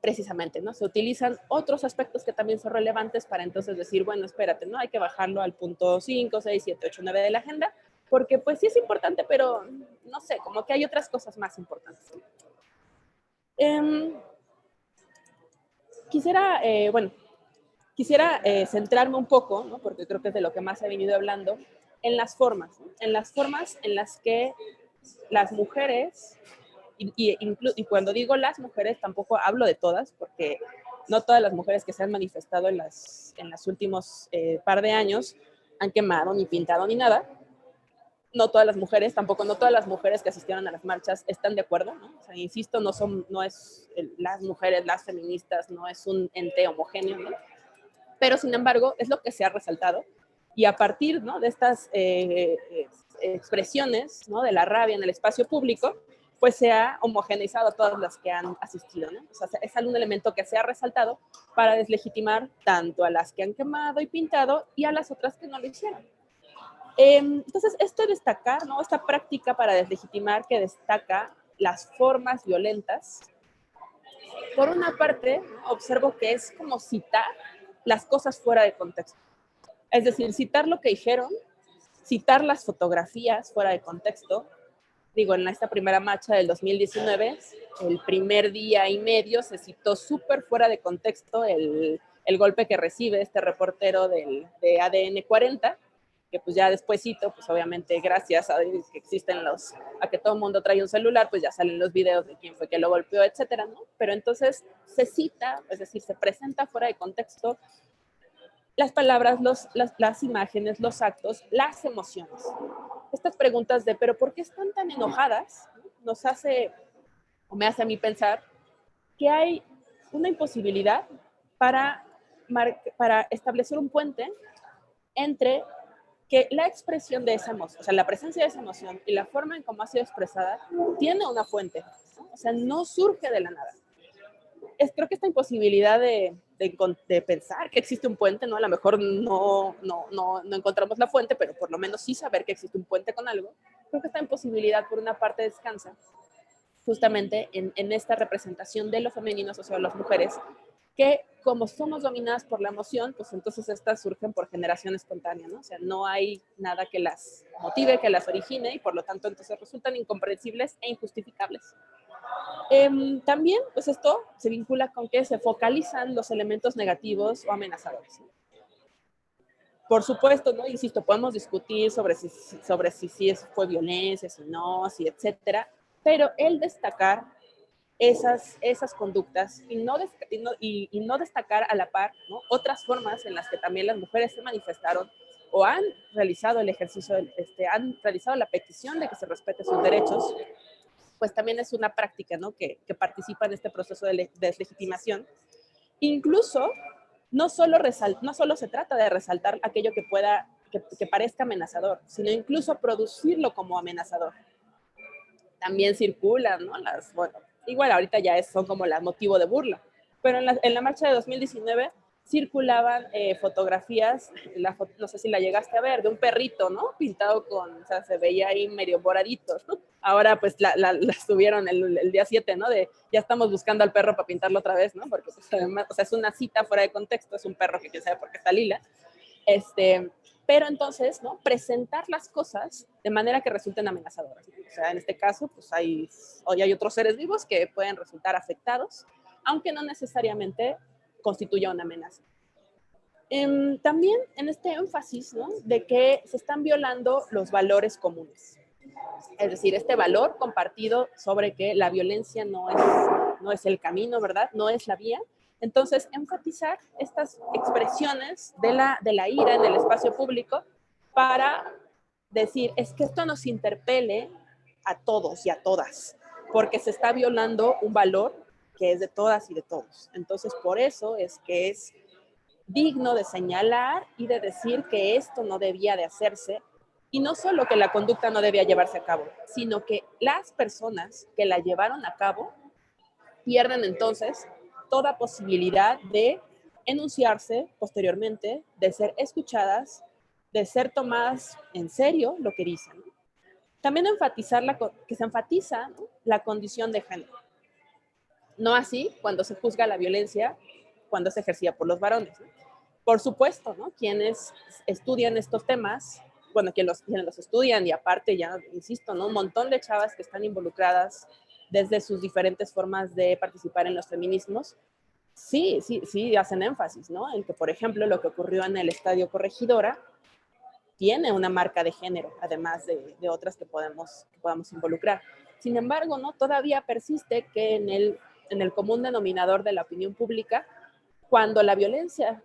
B: precisamente, ¿no? Se utilizan otros aspectos que también son relevantes para entonces decir, bueno, espérate, ¿no? Hay que bajarlo al punto 5, 6, 7, 8, 9 de la agenda, porque pues sí es importante, pero no sé, como que hay otras cosas más importantes. Quisiera centrarme un poco, ¿no? Porque creo que es de lo que más he venido hablando, en las formas, ¿no? En las formas en las que las mujeres Y cuando digo las mujeres, tampoco hablo de todas, porque no todas las mujeres que se han manifestado en los últimos par de años han quemado, ni pintado, ni nada. No todas las mujeres, tampoco no todas las mujeres que asistieron a las marchas están de acuerdo, ¿no? O sea, insisto, no es las mujeres, las feministas, no es un ente homogéneo, ¿no? Pero sin embargo es lo que se ha resaltado, y a partir, ¿no?, de estas expresiones, ¿no?, de la rabia en el espacio público, pues se ha homogeneizado a todas las que han asistido, ¿no? O sea, es algún elemento que se ha resaltado para deslegitimar tanto a las que han quemado y pintado y a las otras que no lo hicieron. Entonces, esto destacar, ¿no?, esta práctica para deslegitimar que destaca las formas violentas, por una parte, observo que es como citar las cosas fuera de contexto. Es decir, citar lo que dijeron, citar las fotografías fuera de contexto. Digo, en esta primera marcha del 2019, el primer día y medio se citó súper fuera de contexto el golpe que recibe este reportero de ADN 40, que pues ya despuésito, pues obviamente gracias a que existen a que todo el mundo trae un celular, pues ya salen los videos de quién fue que lo golpeó, etcétera, ¿no? Pero entonces se cita, es decir, se presenta fuera de contexto las palabras, las imágenes, los actos, las emociones. Estas preguntas de, pero ¿por qué están tan enojadas? Nos hace, o me hace a mí pensar, que hay una imposibilidad para establecer un puente entre que la expresión de esa emoción, o sea, la presencia de esa emoción y la forma en cómo ha sido expresada, tiene una fuente, ¿no? O sea, no surge de la nada. Creo que esta imposibilidad de pensar que existe un puente, ¿no? A lo mejor no encontramos la fuente, pero por lo menos sí saber que existe un puente con algo. Creo que esta imposibilidad, por una parte, descansa justamente en esta representación de lo femenino asociado a las mujeres, que como somos dominadas por la emoción, pues entonces estas surgen por generación espontánea, ¿no? O sea, no hay nada que las motive, que las origine, y por lo tanto entonces resultan incomprensibles e injustificables. También, pues esto se vincula con que se focalizan los elementos negativos o amenazadores, ¿no? Por supuesto, ¿no? Insisto, podemos discutir sobre si fue violencia, si no, si etcétera, pero el destacar esas conductas y no destacar a la par, ¿no?, otras formas en las que también las mujeres se manifestaron o han realizado el ejercicio, han realizado la petición de que se respete sus derechos, pues también es una práctica, ¿no?, que participa en este proceso de deslegitimación. Incluso, no solo se trata de resaltar aquello que parezca amenazador, sino incluso producirlo como amenazador. También circulan, ¿no?, bueno, igual ahorita ya son como el motivo de burla, pero en la marcha de 2019 circulaban fotografías, no sé si la llegaste a ver, de un perrito, ¿no?, pintado o sea, se veía ahí medio moradito, ¿no? Ahora pues la subieron el día 7, ¿no?, de ya estamos buscando al perro para pintarlo otra vez, ¿no?, porque pues, además, o sea, es una cita fuera de contexto, es un perro que quién sabe por qué está lila, pero entonces, ¿no?, presentar las cosas de manera que resulten amenazadoras, ¿no? O sea, en este caso, pues hay otros seres vivos que pueden resultar afectados, aunque no necesariamente constituya una amenaza. También en este énfasis, ¿no?, de que se están violando los valores comunes. Es decir, este valor compartido sobre que la violencia no es el camino, ¿verdad? No es la vía. Entonces, enfatizar estas expresiones de la ira en el espacio público para decir, es que esto nos interpele a todos y a todas, porque se está violando un valor que es de todas y de todos. Entonces, por eso es que es digno de señalar y de decir que esto no debía de hacerse, y no solo que la conducta no debía llevarse a cabo, sino que las personas que la llevaron a cabo pierden entonces toda posibilidad de enunciarse posteriormente, de ser escuchadas, de ser tomadas en serio lo que dicen. También enfatizar que se enfatiza, ¿no?, la condición de género. No así cuando se juzga la violencia cuando es ejercida por los varones, ¿no? Por supuesto, ¿no?, quienes estudian estos temas, bueno, quienes los estudian, y aparte ya, insisto, ¿no?, un montón de chavas que están involucradas desde sus diferentes formas de participar en los feminismos, sí hacen énfasis, ¿no?, en que, por ejemplo, lo que ocurrió en el Estadio Corregidora tiene una marca de género, además de otras que podamos involucrar. Sin embargo, ¿no? Todavía persiste que en el común denominador de la opinión pública, cuando la violencia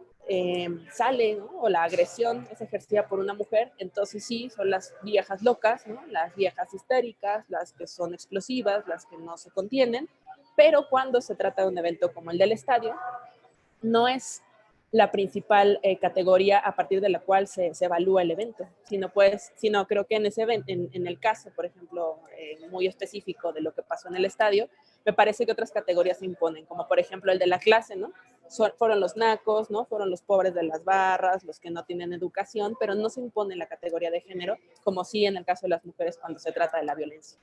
B: sale, ¿no? O la agresión es ejercida por una mujer, entonces sí, son las viejas locas, ¿no? Las viejas histéricas, las que son explosivas, las que no se contienen, pero cuando se trata de un evento como el del estadio, no es la principal categoría a partir de la cual se evalúa el evento, sino creo que en ese evento, en el caso, por ejemplo, muy específico de lo que pasó en el estadio, me parece que otras categorías se imponen, como por ejemplo el de la clase, ¿no? Fueron los nacos, ¿no? Fueron los pobres de las barras, los que no tienen educación, pero no se impone la categoría de género, como sí en el caso de las mujeres cuando se trata de la violencia.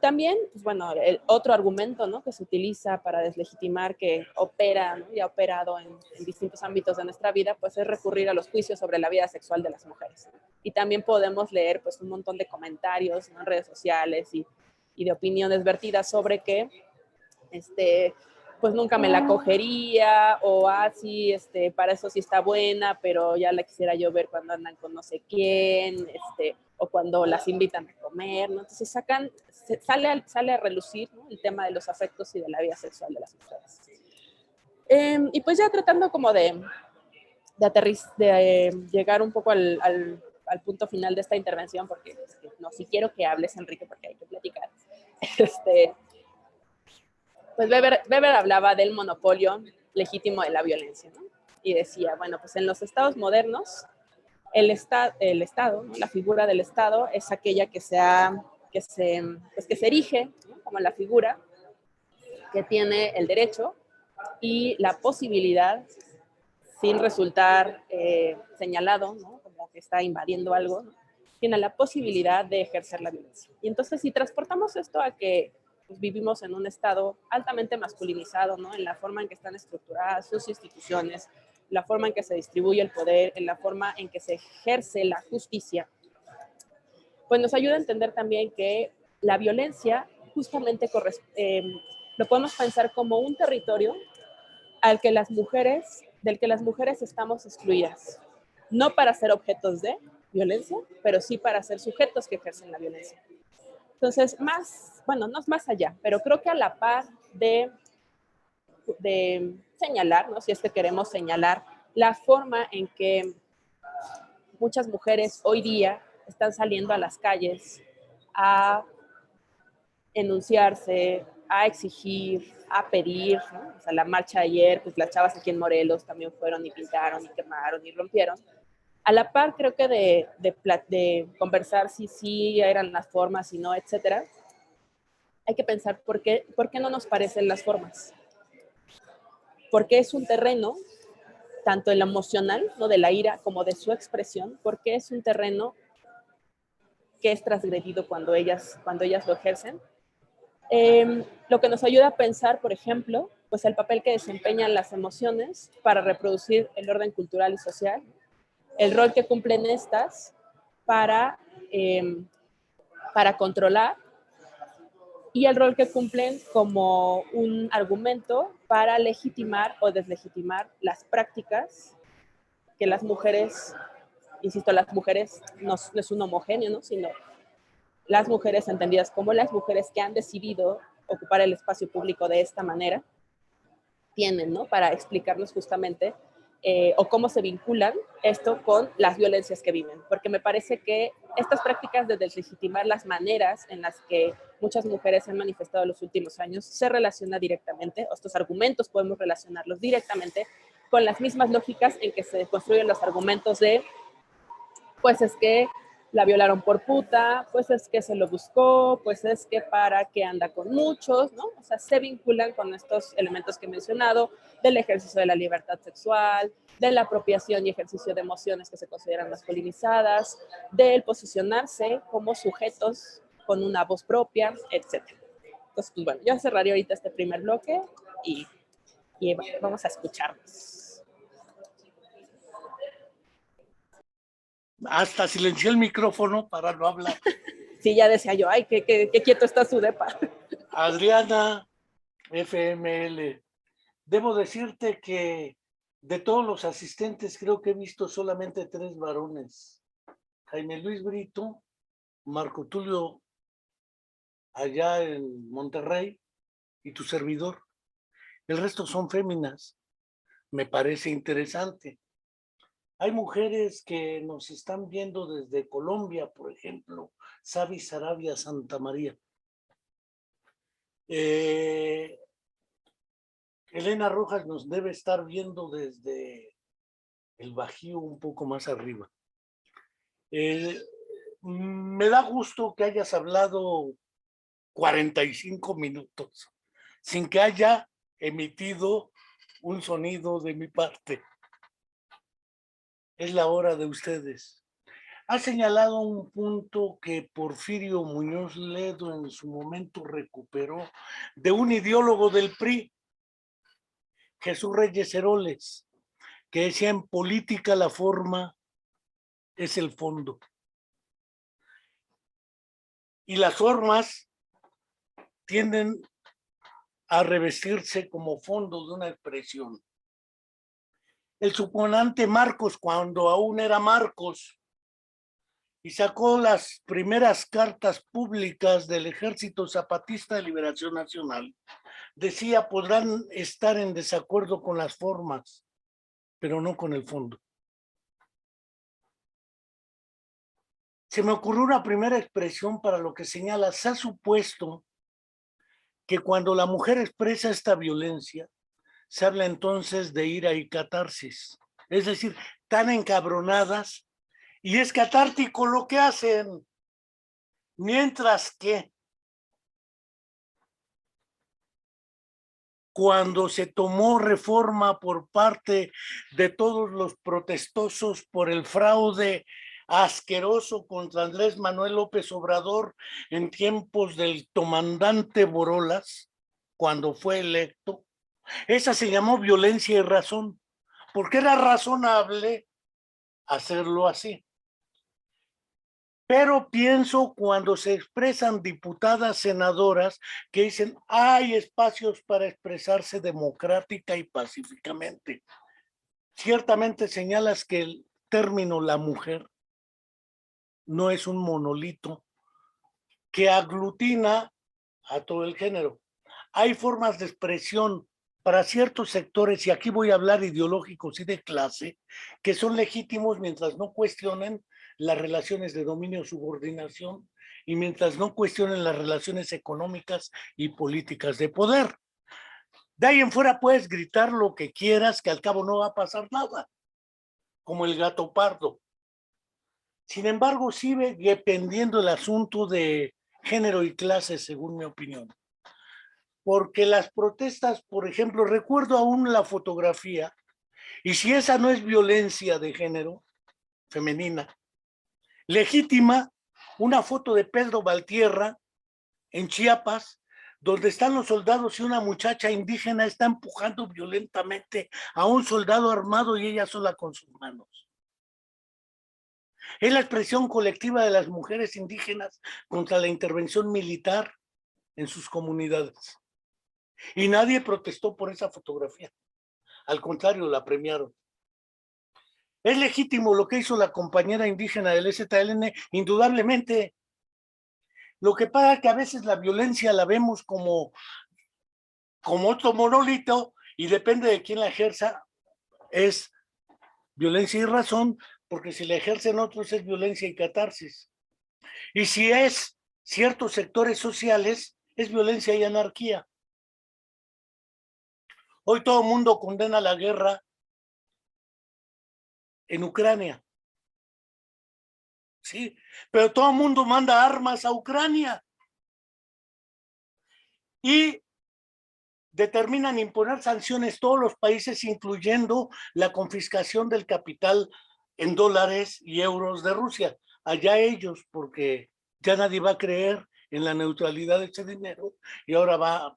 B: También, pues bueno, el otro argumento, ¿no? Que se utiliza para deslegitimar que opera, ¿no? Y ha operado en distintos ámbitos de nuestra vida, pues es recurrir a los juicios sobre la vida sexual de las mujeres. Y también podemos leer pues un montón de comentarios, ¿no? En redes sociales y de opiniones vertidas sobre que pues nunca me la cogería, o sí, para eso sí está buena, pero ya la quisiera yo ver cuando andan con no sé quién, o cuando las invitan a comer, ¿no? Entonces sale a relucir, ¿no? El tema de los afectos y de la vida sexual de las mujeres. Y pues ya tratando como de llegar un poco al punto final de esta intervención, porque no, si quiero que hables, Enrique, porque hay que platicar. Pues Weber hablaba del monopolio legítimo de la violencia, ¿no? Y decía, bueno, pues en los estados modernos, el Estado, ¿no? La figura del Estado es aquella que se erige, ¿no? Como la figura que tiene el derecho y la posibilidad, sin resultar señalado, ¿no? Como que está invadiendo algo, ¿no? Tiene la posibilidad de ejercer la violencia. Y entonces, si transportamos esto a que pues, vivimos en un estado altamente masculinizado, ¿no? En la forma en que están estructuradas sus instituciones, la forma en que se distribuye el poder, en la forma en que se ejerce la justicia, pues nos ayuda a entender también que la violencia justamente lo podemos pensar como un territorio del que las mujeres estamos excluidas, no para ser objetos de violencia, pero sí para ser sujetos que ejercen la violencia. Entonces, no es más allá, pero creo que a la par de señalar, ¿no? Si es que queremos señalar la forma en que muchas mujeres hoy día están saliendo a las calles a enunciarse, a exigir, a pedir, ¿no? O sea, la marcha de ayer, pues las chavas aquí en Morelos también fueron y pintaron y quemaron y rompieron. A la par, creo que de conversar si sí eran las formas, si no, etcétera, hay que pensar por qué no nos parecen las formas. Porque es un terreno, tanto en lo emocional, ¿no? De la ira, como de su expresión, porque es un terreno que es transgredido cuando ellas lo ejercen. Lo que nos ayuda a pensar, por ejemplo, pues el papel que desempeñan las emociones para reproducir el orden cultural y social, el rol que cumplen estas para, para controlar y el rol que cumplen como un argumento para legitimar o deslegitimar las prácticas que las mujeres, insisto, las mujeres no es un homogéneo, ¿no? Sino las mujeres entendidas como las mujeres que han decidido ocupar el espacio público de esta manera, tienen, ¿no? Para explicarnos justamente o cómo se vinculan esto con las violencias que viven. Porque me parece que estas prácticas de deslegitimar las maneras en las que muchas mujeres se han manifestado en los últimos años se relaciona directamente, o estos argumentos podemos relacionarlos directamente con las mismas lógicas en que se construyen los argumentos de, pues es que la violaron por puta, pues es que se lo buscó, pues es que para que anda con muchos, ¿no? O sea, se vinculan con estos elementos que he mencionado, del ejercicio de la libertad sexual, de la apropiación y ejercicio de emociones que se consideran masculinizadas, del posicionarse como sujetos con una voz propia, etc. Entonces, pues bueno, yo cerraré ahorita este primer bloque y vamos a escucharnos.
A: Hasta silencié el micrófono para no hablar.
B: Sí, ya decía yo, ay, qué quieto está su depa.
A: Adriana FML, debo decirte que de todos los asistentes creo que he visto solamente 3 varones. Jaime Luis Brito, Marco Tulio allá en Monterrey y tu servidor. El resto son féminas. Me parece interesante. Hay mujeres que nos están viendo desde Colombia, por ejemplo, Savi Sarabia Santa María. Elena Rojas nos debe estar viendo desde el Bajío, un poco más arriba. Me da gusto que hayas hablado 45 minutos sin que haya emitido un sonido de mi parte. Es la hora de ustedes. Ha señalado un punto que Porfirio Muñoz Ledo en su momento recuperó de un ideólogo del PRI, Jesús Reyes Heroles, que decía: en política la forma es el fondo. Y las formas tienden a revestirse como fondo de una expresión. El suponente Marcos, cuando aún era Marcos, y sacó las primeras cartas públicas del Ejército Zapatista de Liberación Nacional, decía: podrán estar en desacuerdo con las formas, pero no con el fondo. Se me ocurrió una primera expresión para lo que señala. Se ha supuesto que cuando la mujer expresa esta violencia, se habla entonces de ira y catarsis. Es decir, tan encabronadas, y es catártico lo que hacen. Mientras que cuando se tomó Reforma por parte de todos los protestosos por el fraude asqueroso contra Andrés Manuel López Obrador en tiempos del comandante Borolas, cuando fue electo, esa se llamó violencia y razón, porque era razonable hacerlo así. Pero pienso cuando se expresan diputadas, senadoras que dicen: hay espacios para expresarse democrática y pacíficamente. Ciertamente señalas que el término la mujer no es un monolito que aglutina a todo el género. Hay formas de expresión para ciertos sectores, y aquí voy a hablar ideológicos y de clase, que son legítimos mientras no cuestionen las relaciones de dominio-subordinación y mientras no cuestionen las relaciones económicas y políticas de poder. De ahí en fuera puedes gritar lo que quieras, que al cabo no va a pasar nada, como el gato pardo. Sin embargo, sigue dependiendo el asunto de género y clase, según mi opinión. Porque las protestas, por ejemplo, recuerdo aún la fotografía, y si esa no es violencia de género femenina, legítima, una foto de Pedro Valtierra en Chiapas, donde están los soldados y una muchacha indígena está empujando violentamente a un soldado armado y ella sola con sus manos. Es la expresión colectiva de las mujeres indígenas contra la intervención militar en sus comunidades. Y nadie protestó por esa fotografía. Al contrario, la premiaron. Es legítimo lo que hizo la compañera indígena del ZLN, indudablemente. Lo que pasa es que a veces la violencia la vemos como otro monolito, y depende de quién la ejerza, es violencia y razón, porque si la ejercen otros es violencia y catarsis. Y si es ciertos sectores sociales, es violencia y anarquía. Hoy todo el mundo condena la guerra en Ucrania. Sí, pero todo el mundo manda armas a Ucrania. Y determinan imponer sanciones todos los países, incluyendo la confiscación del capital en dólares y euros de Rusia. Allá ellos, porque ya nadie va a creer en la neutralidad de ese dinero y ahora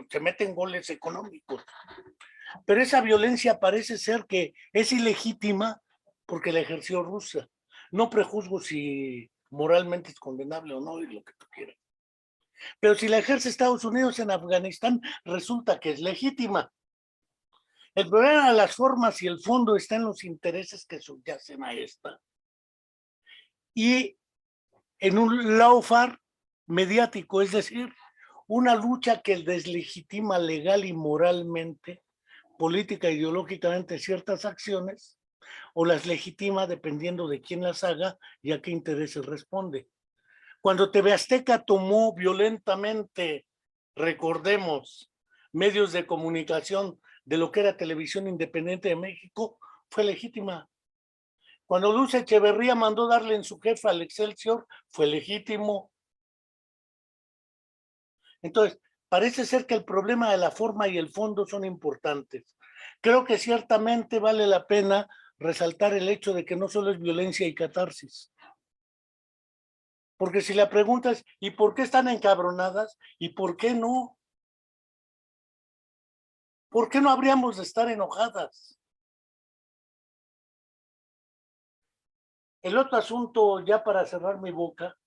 A: se meten goles económicos. Pero esa violencia parece ser que es ilegítima porque la ejerció Rusia. No prejuzgo si moralmente es condenable o no, y lo que tú quieras. Pero si la ejerce Estados Unidos en Afganistán, resulta que es legítima. El problema de las formas y el fondo está en los intereses que subyacen a esta. Y en un lawfare mediático, es decir, una lucha que deslegitima legal y moralmente, política e ideológicamente ciertas acciones, o las legitima dependiendo de quién las haga y a qué intereses responde. Cuando TV Azteca tomó violentamente, recordemos, medios de comunicación de lo que era Televisión Independiente de México, fue legítima. Cuando Luz Echeverría mandó darle en su jefe al Excelsior, fue legítimo. Entonces, parece ser que el problema de la forma y el fondo son importantes. Creo que ciertamente vale la pena resaltar el hecho de que no solo es violencia y catarsis. Porque si la pregunta es, ¿y por qué están encabronadas? ¿Y por qué no? ¿Por qué no habríamos de estar enojadas? El otro asunto, ya para cerrar mi boca,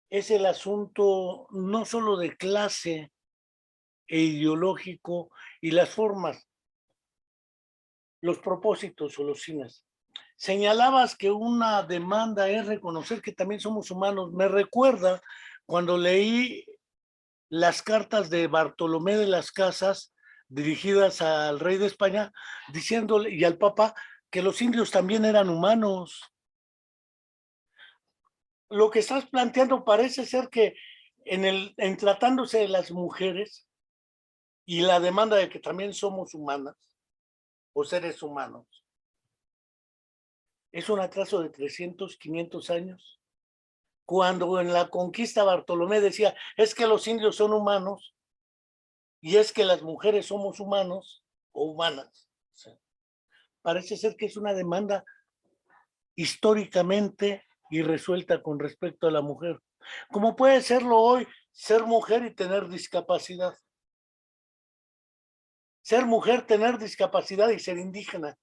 A: es el asunto no solo de clase e ideológico y las formas, los propósitos o los fines. Señalabas que una demanda es reconocer que también somos humanos. Me recuerda cuando leí las cartas de Bartolomé de las Casas dirigidas al rey de España, diciéndole y al Papa que los indios también eran humanos. Lo que estás planteando parece ser que en tratándose de las mujeres y la demanda de que también somos humanas o seres humanos, es un atraso de 300, 500 años. Cuando en la conquista Bartolomé decía, es que los indios son humanos y es que las mujeres somos humanos o humanas. O sea, parece ser que es una demanda históricamente irresuelta con respecto a la mujer. Como puede serlo hoy ser mujer y tener discapacidad. Ser mujer, tener discapacidad y ser indígena.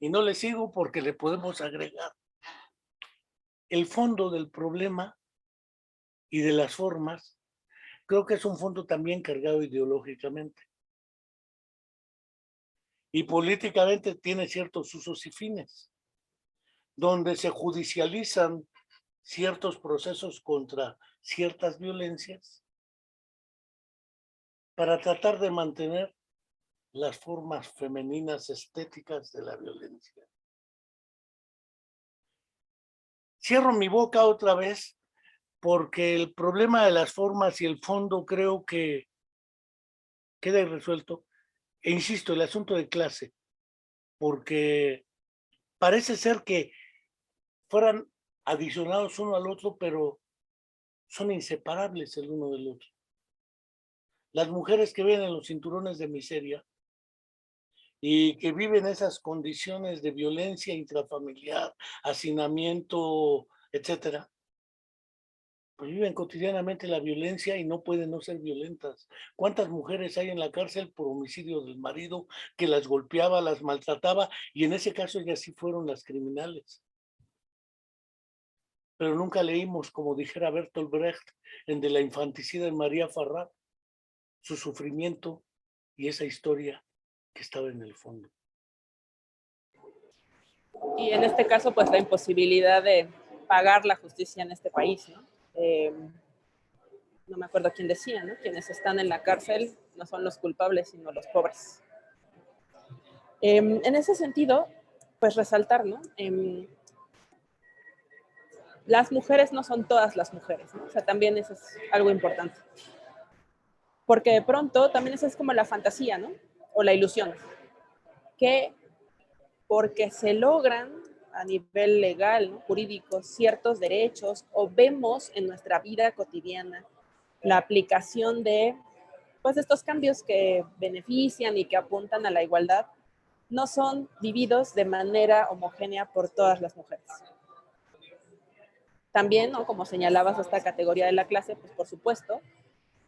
A: Y no le sigo porque le podemos agregar el fondo del problema y de las formas. Creo que es un fondo también cargado ideológicamente. Y políticamente tiene ciertos usos y fines, donde se judicializan ciertos procesos contra ciertas violencias para tratar de mantener las formas femeninas estéticas de la violencia. Cierro mi boca otra vez porque el problema de las formas y el fondo creo que queda irresuelto. E insisto, el asunto de clase, porque parece ser que fueran adicionados uno al otro, pero son inseparables el uno del otro. Las mujeres que viven en los cinturones de miseria y que viven esas condiciones de violencia intrafamiliar, hacinamiento, etcétera, pues viven cotidianamente la violencia y no pueden no ser violentas. ¿Cuántas mujeres hay en la cárcel por homicidio del marido que las golpeaba, las maltrataba y en ese caso ellas sí fueron las criminales? Pero nunca leímos, como dijera Bertolt Brecht, en De la infanticida de María Farrá, su sufrimiento y esa historia que estaba en el fondo.
B: Y en este caso, pues la imposibilidad de pagar la justicia en este país, ¿no? No me acuerdo quién decía, ¿no? Quienes están en la cárcel no son los culpables, sino los pobres. En ese sentido, pues resaltar, ¿no? Las mujeres no son todas las mujeres, ¿no? O sea, también eso es algo importante. Porque de pronto también eso es como la fantasía, ¿no? O la ilusión. Que porque se logran a nivel legal, ¿no? Jurídico, ciertos derechos, o vemos en nuestra vida cotidiana la aplicación de pues, estos cambios que benefician y que apuntan a la igualdad, no son vividos de manera homogénea por todas las mujeres. También, ¿no? Como señalabas esta categoría de la clase, pues por supuesto,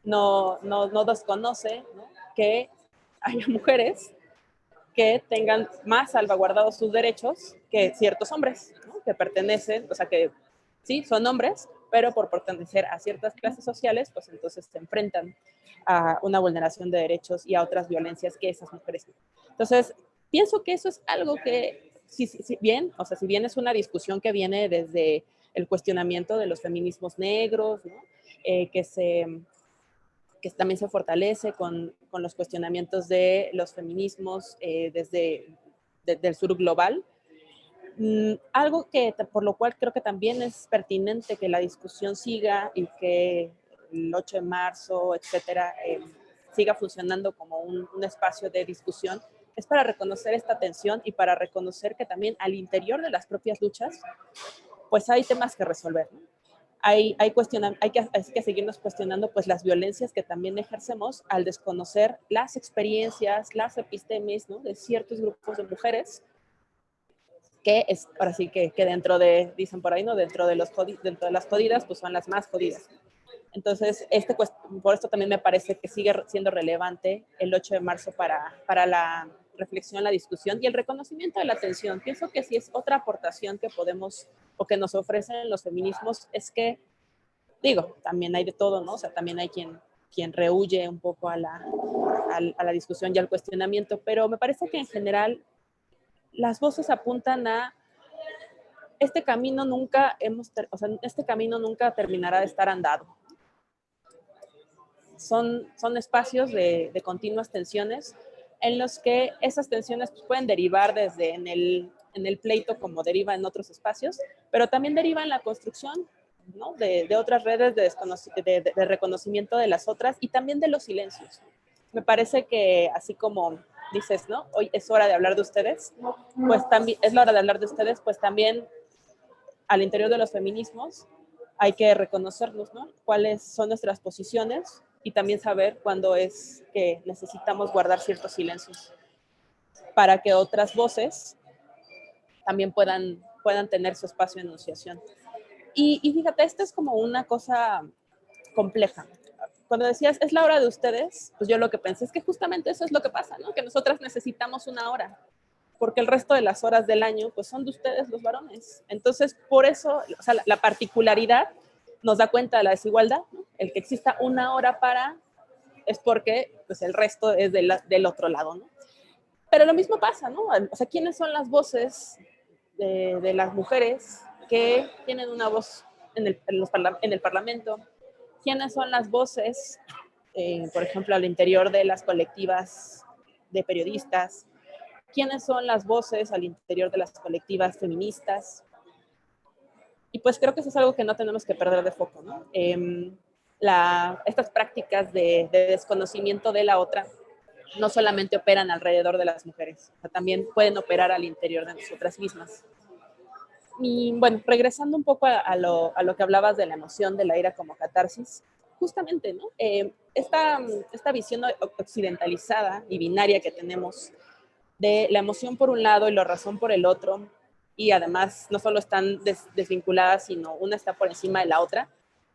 B: no desconoce, ¿no? Que haya mujeres que tengan más salvaguardados sus derechos que ciertos hombres, ¿no? Que pertenecen, o sea, que sí, son hombres, pero por pertenecer a ciertas clases sociales, pues entonces se enfrentan a una vulneración de derechos y a otras violencias que esas mujeres. Entonces, pienso que eso es algo que, si bien, o sea, si bien es una discusión que viene desde el cuestionamiento de los feminismos negros, ¿no? Que también se fortalece con los cuestionamientos de los feminismos desde el sur global. Algo que, por lo cual creo que también es pertinente que la discusión siga y que el 8 de marzo, etcétera, siga funcionando como un espacio de discusión, es para reconocer esta tensión y para reconocer que también al interior de las propias luchas, pues hay temas que resolver, ¿no? Hay que seguirnos cuestionando pues las violencias que también ejercemos al desconocer las experiencias, las epistemes, ¿no? De ciertos grupos de mujeres que es, ahora sí que dentro de, dicen por ahí, ¿no? Dentro de las jodidas, pues son las más jodidas. Entonces, por esto también me parece que sigue siendo relevante el 8 de marzo para la reflexión, la discusión y el reconocimiento de la atención. Pienso que si es otra aportación que podemos o que nos ofrecen los feminismos, es que, digo, también hay de todo, ¿no? O sea, también hay quien rehuye un poco a la discusión y al cuestionamiento, pero me parece que en general las voces apuntan a este camino este camino nunca terminará de estar andado. Son espacios de continuas tensiones en los que esas tensiones pueden derivar desde en el pleito como deriva en otros espacios, pero también deriva en la construcción, ¿no? de otras redes de reconocimiento de las otras y también de los silencios. Me parece que así como dices, ¿no? Hoy es hora de hablar de ustedes, pues también es la hora de hablar de ustedes, pues también al interior de los feminismos hay que reconocernos, ¿no? Cuáles son nuestras posiciones y también saber cuándo es que necesitamos guardar ciertos silencios para que otras voces también puedan tener su espacio de enunciación. Y fíjate, esto es como una cosa compleja. Cuando decías, es la hora de ustedes, pues yo lo que pensé es que justamente eso es lo que pasa, ¿no? Que nosotras necesitamos una hora, porque el resto de las horas del año, pues son de ustedes los varones. Entonces, por eso, o sea, la particularidad nos da cuenta de la desigualdad, ¿no? El que exista una hora es porque, pues el resto es del otro lado, ¿no? Pero lo mismo pasa, ¿no? O sea, ¿quiénes son las voces de las mujeres que tienen una voz en el Parlamento? ¿Quiénes son las voces, por ejemplo, al interior de las colectivas de periodistas? ¿Quiénes son las voces al interior de las colectivas feministas? Y pues creo que eso es algo que no tenemos que perder de foco, ¿no? Estas prácticas de desconocimiento de la otra no solamente operan alrededor de las mujeres, o sea, también pueden operar al interior de nosotras mismas. Y bueno, regresando un poco a lo que hablabas de la emoción, de la ira como catarsis, justamente, ¿no? Esta visión occidentalizada y binaria que tenemos de la emoción por un lado y la razón por el otro, y además no solo están desvinculadas, sino una está por encima de la otra,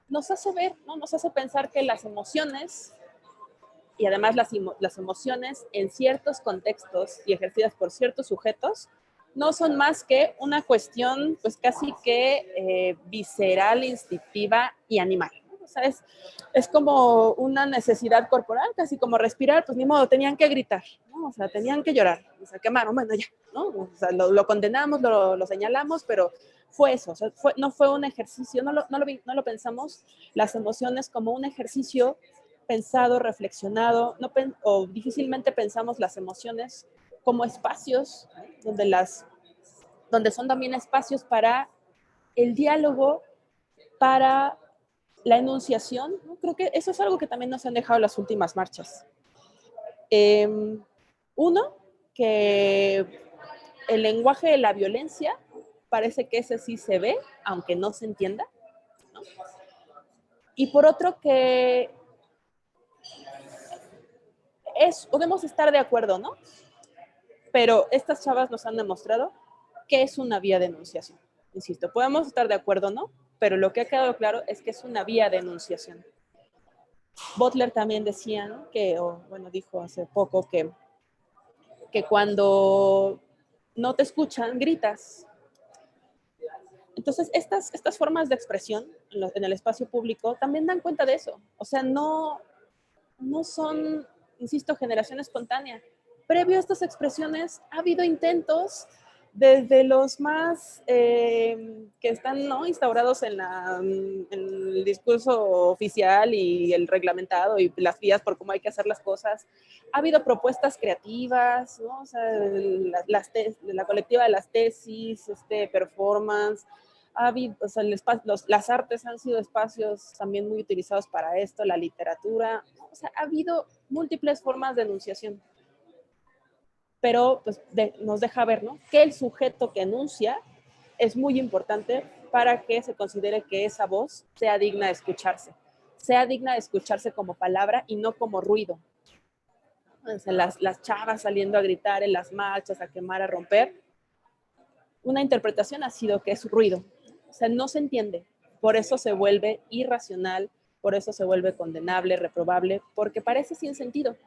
B: nos hace ver, ¿no? Nos hace pensar que las emociones, y además las emociones en ciertos contextos y ejercidas por ciertos sujetos, no son más que una cuestión pues casi que visceral, instintiva y animal. O sea, es como una necesidad corporal, casi como respirar, pues ni modo, tenían que gritar, ¿no? O sea, tenían que llorar, o sea, quemaron, bueno, ya, ¿no? O sea, lo condenamos, lo señalamos, pero fue eso, o sea, no fue un ejercicio, no lo pensamos las emociones como un ejercicio pensado, reflexionado, o difícilmente pensamos las emociones como espacios donde son también espacios para el diálogo, para la enunciación, ¿no? Creo que eso es algo que también nos han dejado las últimas marchas. Uno, que el lenguaje de la violencia parece que ese sí se ve, aunque no se entienda, ¿no? Y por otro, que podemos estar de acuerdo, ¿no? Pero estas chavas nos han demostrado que es una vía de enunciación. Insisto, podemos estar de acuerdo, ¿no? Pero lo que ha quedado claro es que es una vía de enunciación. Butler también decía, ¿no? Dijo hace poco que cuando no te escuchan, gritas. Entonces, estas formas de expresión en el espacio público también dan cuenta de eso. O sea, no son, insisto, generación espontánea. Previo a estas expresiones ha habido intentos Desde los más que están, ¿no?, instaurados en el discurso oficial y el reglamentado y las vías por cómo hay que hacer las cosas. Ha habido propuestas creativas, ¿no? O sea, la colectiva de las tesis, performance. Ha habido, o sea, las artes han sido espacios también muy utilizados para esto, la literatura. O sea, ha habido múltiples formas de enunciación, pero pues nos deja ver, ¿no?, que el sujeto que enuncia es muy importante para que se considere que esa voz sea digna de escucharse como palabra y no como ruido. O sea, las chavas saliendo a gritar en las marchas, a quemar, a romper, una interpretación ha sido que es ruido. O sea, no se entiende. Por eso se vuelve irracional, por eso se vuelve condenable, reprobable, porque parece sin sentido.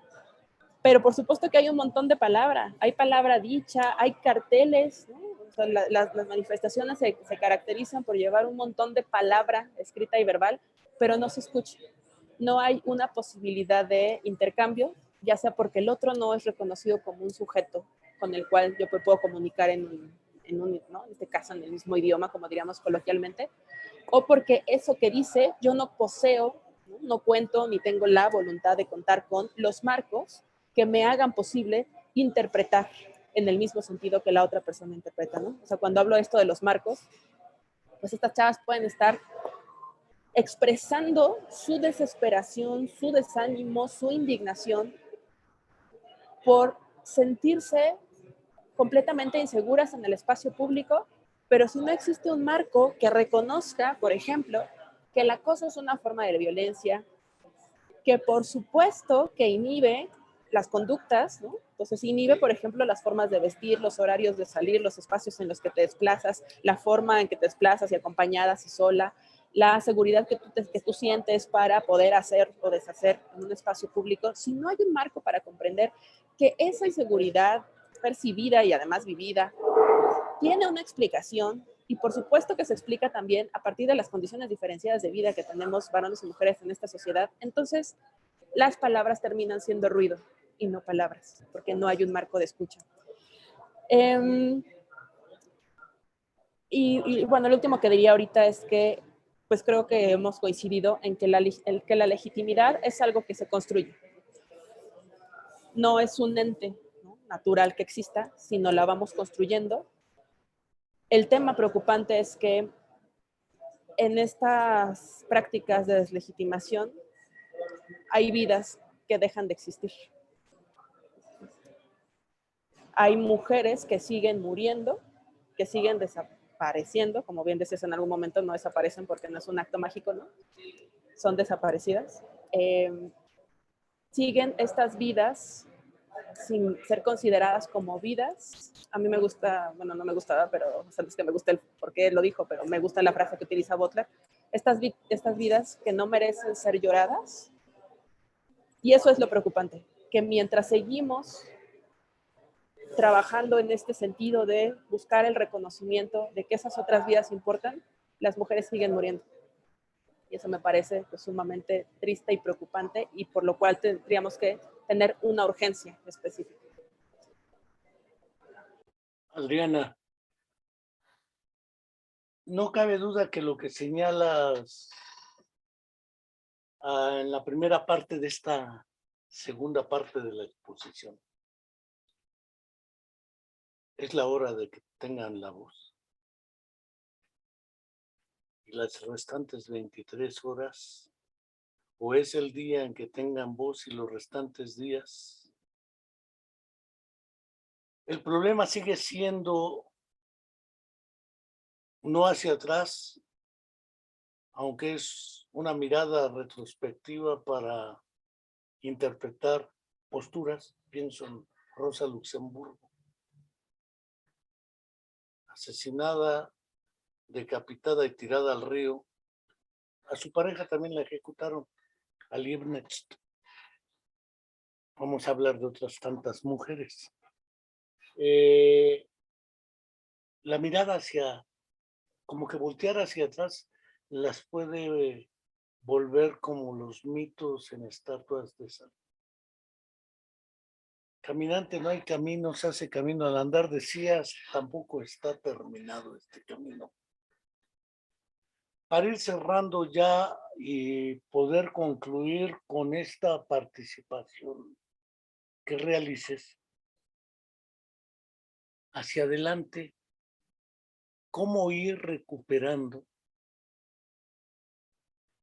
B: Pero por supuesto que hay un montón de palabra, hay palabra dicha, hay carteles, ¿no? O sea, las manifestaciones se caracterizan por llevar un montón de palabra escrita y verbal, pero no se escucha. No hay una posibilidad de intercambio, ya sea porque el otro no es reconocido como un sujeto con el cual yo puedo comunicar ¿no?, en este caso en el mismo idioma, como diríamos coloquialmente, o porque eso que dice yo no poseo, no cuento ni tengo la voluntad de contar con los marcos que me hagan posible interpretar en el mismo sentido que la otra persona interpreta, ¿no? O sea, cuando hablo esto de los marcos, pues estas chavas pueden estar expresando su desesperación, su desánimo, su indignación por sentirse completamente inseguras en el espacio público, pero si no existe un marco que reconozca, por ejemplo, que el acoso es una forma de violencia, que por supuesto que inhibe las conductas, ¿no? Entonces inhibe, por ejemplo, las formas de vestir, los horarios de salir, los espacios en los que te desplazas, la forma en que te desplazas y acompañadas y sola, la seguridad que tú sientes para poder hacer o deshacer en un espacio público. Si no hay un marco para comprender que esa inseguridad percibida y además vivida tiene una explicación, y por supuesto que se explica también a partir de las condiciones diferenciadas de vida que tenemos varones y mujeres en esta sociedad, entonces las palabras terminan siendo ruido y no palabras, porque no hay un marco de escucha. Y bueno, lo último que diría ahorita es que pues creo que hemos coincidido en que la legitimidad es algo que se construye. No es un ente, ¿no?, natural que exista, sino la vamos construyendo. El tema preocupante es que en estas prácticas de deslegitimación hay vidas que dejan de existir. Hay mujeres que siguen muriendo, que siguen desapareciendo, como bien decías en algún momento, no desaparecen porque no es un acto mágico, ¿no? Son desaparecidas. Siguen estas vidas sin ser consideradas como vidas. A mí me gusta, bueno, no me gustaba, pero antes que me gusta el por qué lo dijo, pero me gusta la frase que utiliza Butler, estas vidas que no merecen ser lloradas. Y eso es lo preocupante, que mientras seguimos trabajando en este sentido de buscar el reconocimiento de que esas otras vidas importan, las mujeres siguen muriendo. Y eso me parece pues, sumamente triste y preocupante, y por lo cual tendríamos que tener una urgencia específica.
A: Adriana, no cabe duda que lo que señalas en la primera parte de esta segunda parte de la exposición es la hora de que tengan la voz. Y las restantes 23 horas, o es el día en que tengan voz y los restantes días. El problema sigue siendo no hacia atrás, aunque es una mirada retrospectiva para interpretar posturas. Pienso en Rosa Luxemburgo, asesinada, decapitada y tirada al río. A su pareja también la ejecutaron, a Liebknecht. Vamos a hablar de otras tantas mujeres. La mirada hacia, como que voltear hacia atrás, las puede volver como los mitos en estatuas de sal. Caminante no hay camino, se hace camino al andar, decías, tampoco está terminado este camino. Para ir cerrando ya y poder concluir con esta participación que realices hacia adelante, cómo ir recuperando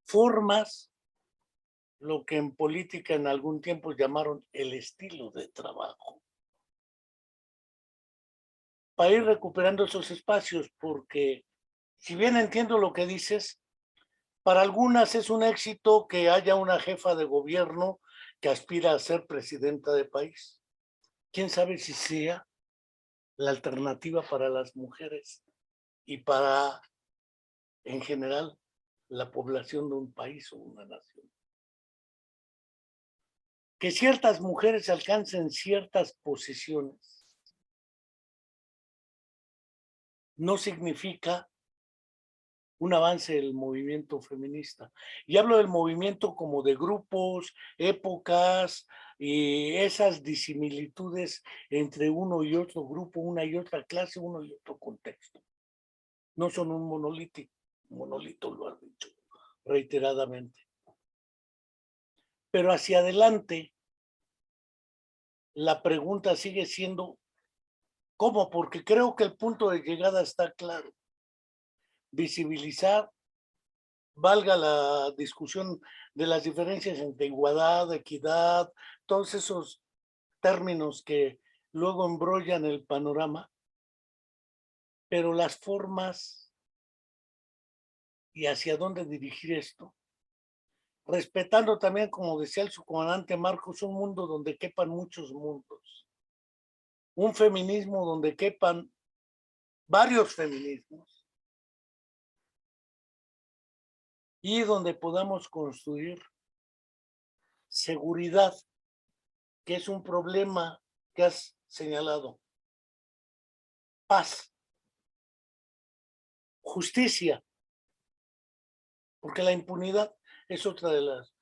A: formas, lo que en política en algún tiempo llamaron el estilo de trabajo, para ir recuperando esos espacios, porque si bien entiendo lo que dices, para algunas es un éxito que haya una jefa de gobierno que aspira a ser presidenta de país. ¿Quién sabe si sea la alternativa para las mujeres y para, en general, la población de un país o una nación? Que ciertas mujeres alcancen ciertas posiciones no significa un avance del movimiento feminista. Y hablo del movimiento como de grupos, épocas y esas disimilitudes entre uno y otro grupo, una y otra clase, uno y otro contexto. No son un monolito, lo has dicho reiteradamente. Pero hacia adelante, la pregunta sigue siendo, ¿cómo? Porque creo que el punto de llegada está claro. Visibilizar, valga la discusión de las diferencias entre igualdad, equidad, todos esos términos que luego embrollan el panorama, pero las formas y hacia dónde dirigir esto, respetando también, como decía el subcomandante Marcos, un mundo donde quepan muchos mundos, un feminismo donde quepan varios feminismos y donde podamos construir seguridad, que es un problema que has señalado, paz, justicia, porque la impunidad es otra de las,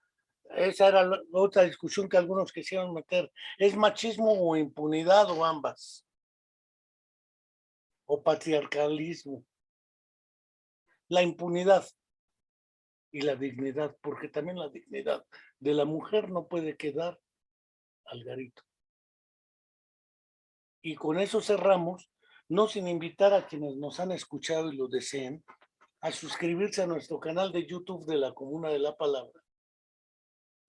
A: esa era la otra discusión que algunos quisieron meter, ¿es machismo o impunidad o ambas? O patriarcalismo. La impunidad y la dignidad, porque también la dignidad de la mujer no puede quedar al garito. Y con eso cerramos, no sin invitar a quienes nos han escuchado y lo deseen, a suscribirse a nuestro canal de YouTube de la Comuna de la Palabra.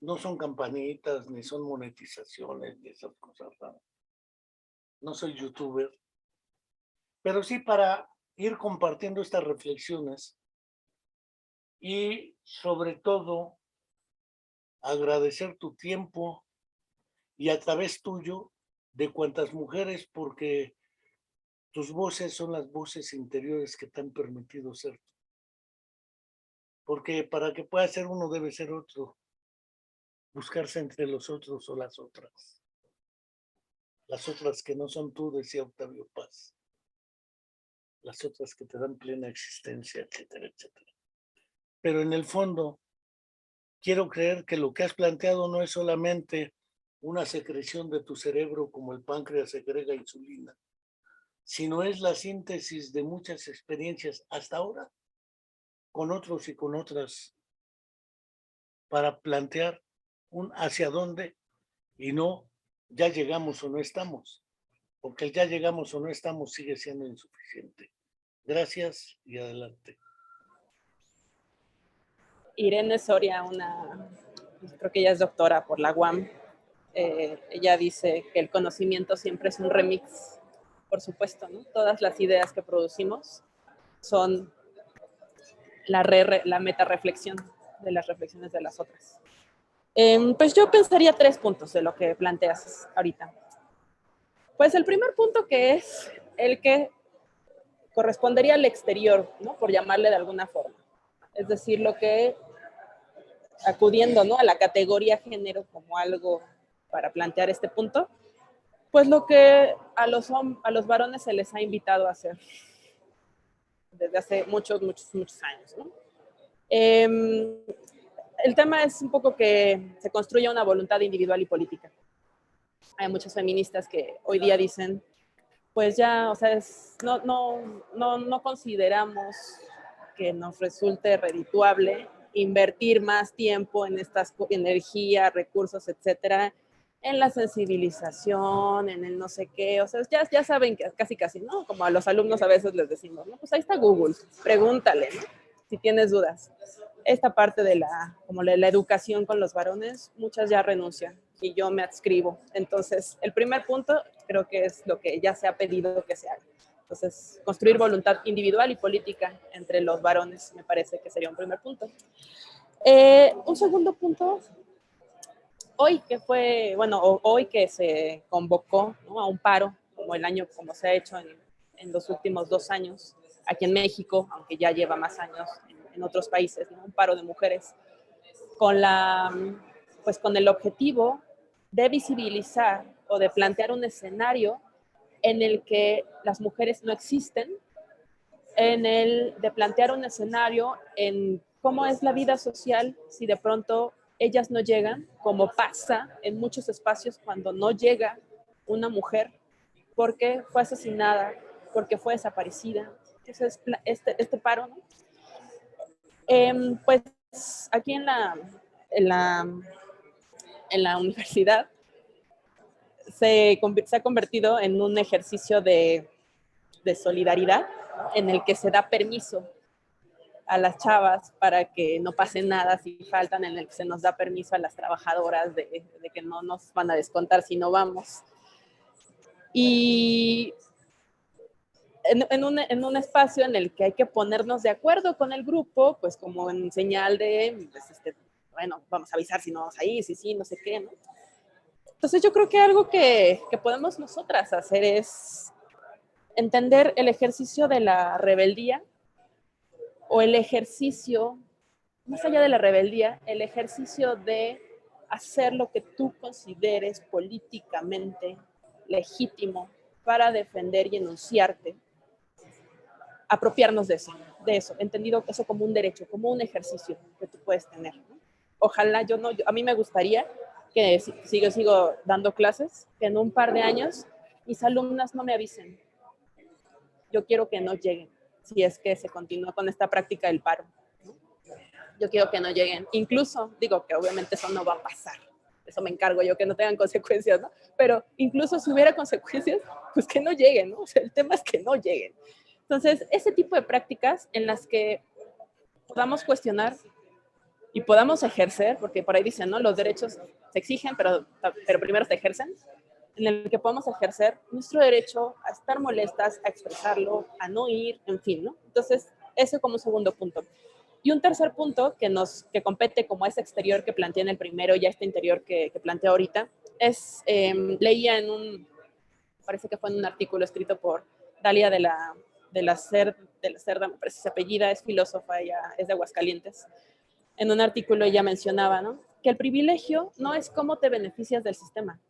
A: No son campanitas, ni son monetizaciones, ni esas cosas raras. No soy youtuber, pero sí para ir compartiendo estas reflexiones y sobre todo agradecer tu tiempo y a través tuyo de cuantas mujeres, porque tus voces son las voces interiores que te han permitido ser. Porque para que pueda ser uno debe ser otro, buscarse entre los otros o las otras que no son tú, decía Octavio Paz, las otras que te dan plena existencia, etcétera, etcétera. Pero en el fondo, quiero creer que lo que has planteado no es solamente una secreción de tu cerebro como el páncreas segrega insulina, sino es la síntesis de muchas experiencias hasta ahora con otros y con otras para plantear un hacia dónde y no ya llegamos o no estamos, porque el ya llegamos o no estamos sigue siendo insuficiente. Gracias y adelante.
B: Irene Soria, creo que ella es doctora por la UAM, ella dice que el conocimiento siempre es un remix, por supuesto, ¿no? Todas las ideas que producimos son la metarreflexión de las reflexiones de las otras. Pues yo pensaría 3 puntos de lo que planteas ahorita. Pues el primer punto, que es el que correspondería al exterior, ¿no? Por llamarle de alguna forma. Es decir, lo que, acudiendo, ¿no?, a la categoría género como algo para plantear este punto, pues lo que a los varones se les ha invitado a hacer desde hace muchos años, ¿no? El tema es un poco que se construya una voluntad individual y política. Hay muchas feministas que hoy día dicen, pues ya, o sea, no consideramos que nos resulte redituable invertir más tiempo en estas energía, recursos, etcétera, en la sensibilización, en el no sé qué, o sea, ya saben que casi, ¿no? Como a los alumnos a veces les decimos, ¿no? Pues ahí está Google, pregúntale, ¿no? Si tienes dudas. Esta parte de como la educación con los varones, muchas ya renuncian y yo me adscribo. Entonces, el primer punto creo que es lo que ya se ha pedido que se haga. Entonces, construir voluntad individual y política entre los varones me parece que sería un primer punto. Un segundo punto, hoy que fue, bueno, hoy que se convocó, ¿no?, a un paro, como se ha hecho en los últimos 2 años, aquí en México, aunque ya lleva más años en otros países, ¿no?, un paro de mujeres, pues con el objetivo de visibilizar o de plantear un escenario en el que las mujeres no existen, de plantear un escenario en cómo es la vida social si de pronto ellas no llegan, como pasa en muchos espacios cuando no llega una mujer porque fue asesinada, porque fue desaparecida. Entonces, este paro, ¿no? Pues aquí en la, en la universidad se ha convertido en un ejercicio de solidaridad, ¿no?, en el que se da permiso a las chavas para que no pase nada si faltan, en el que se nos da permiso a las trabajadoras de que no nos van a descontar si no vamos. Y en un espacio en el que hay que ponernos de acuerdo con el grupo, pues como en señal de, pues, bueno, vamos a avisar si no vamos a ir, sí, no sé qué, ¿no? Entonces yo creo que algo que podemos nosotras hacer es entender el ejercicio de la rebeldía, o el ejercicio, más allá de la rebeldía, el ejercicio de hacer lo que tú consideres políticamente legítimo para defender y enunciarte, apropiarnos de eso, entendido eso como un derecho, como un ejercicio que tú puedes tener, ¿no? Ojalá a mí me gustaría que sigo dando clases, que en un par de años mis alumnas no me avisen. Yo quiero que no lleguen, si es que se continúa con esta práctica del paro, ¿no? Yo quiero que no lleguen. Incluso, digo que obviamente eso no va a pasar. Eso me encargo yo, que no tengan consecuencias, ¿no? Pero incluso si hubiera consecuencias, pues que no lleguen, ¿no? O sea, el tema es que no lleguen. Entonces, ese tipo de prácticas en las que podamos cuestionar y podamos ejercer, porque por ahí dicen, ¿no? Los derechos se exigen, pero primero se ejercen, en el que podamos ejercer nuestro derecho a estar molestas, a expresarlo, a no ir, en fin, ¿no? Entonces, eso como segundo punto. Y un tercer punto que compete como ese exterior que planteé en el primero y este interior que planteé ahorita, es, leía parece que fue en un artículo escrito por Dalia de la Cerda, me parece su apellida, es filósofa, ella es de Aguascalientes. En un artículo ella mencionaba, ¿no?, que el privilegio no es cómo te beneficias del sistema,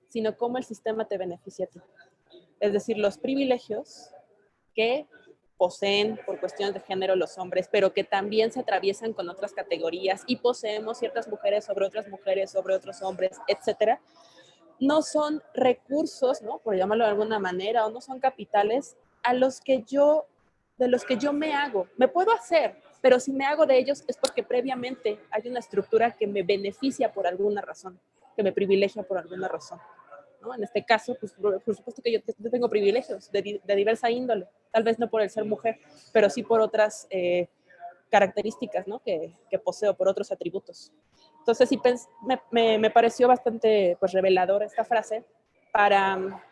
B: sino cómo el sistema te beneficia a ti. Es decir, los privilegios que poseen por cuestiones de género los hombres, pero que también se atraviesan con otras categorías y poseemos ciertas mujeres, sobre otros hombres, etcétera, no son recursos, ¿no?, por llamarlo de alguna manera, o no son capitales de los que yo me hago. Me puedo hacer, pero si me hago de ellos es porque previamente hay una estructura que me beneficia por alguna razón, que me privilegia por alguna razón, ¿no? En este caso, pues, por supuesto que yo tengo privilegios de diversa índole, tal vez no por el ser mujer, pero sí por otras características, ¿no?, que poseo, por otros atributos. Entonces, sí, me pareció bastante, pues, revelador esta frase para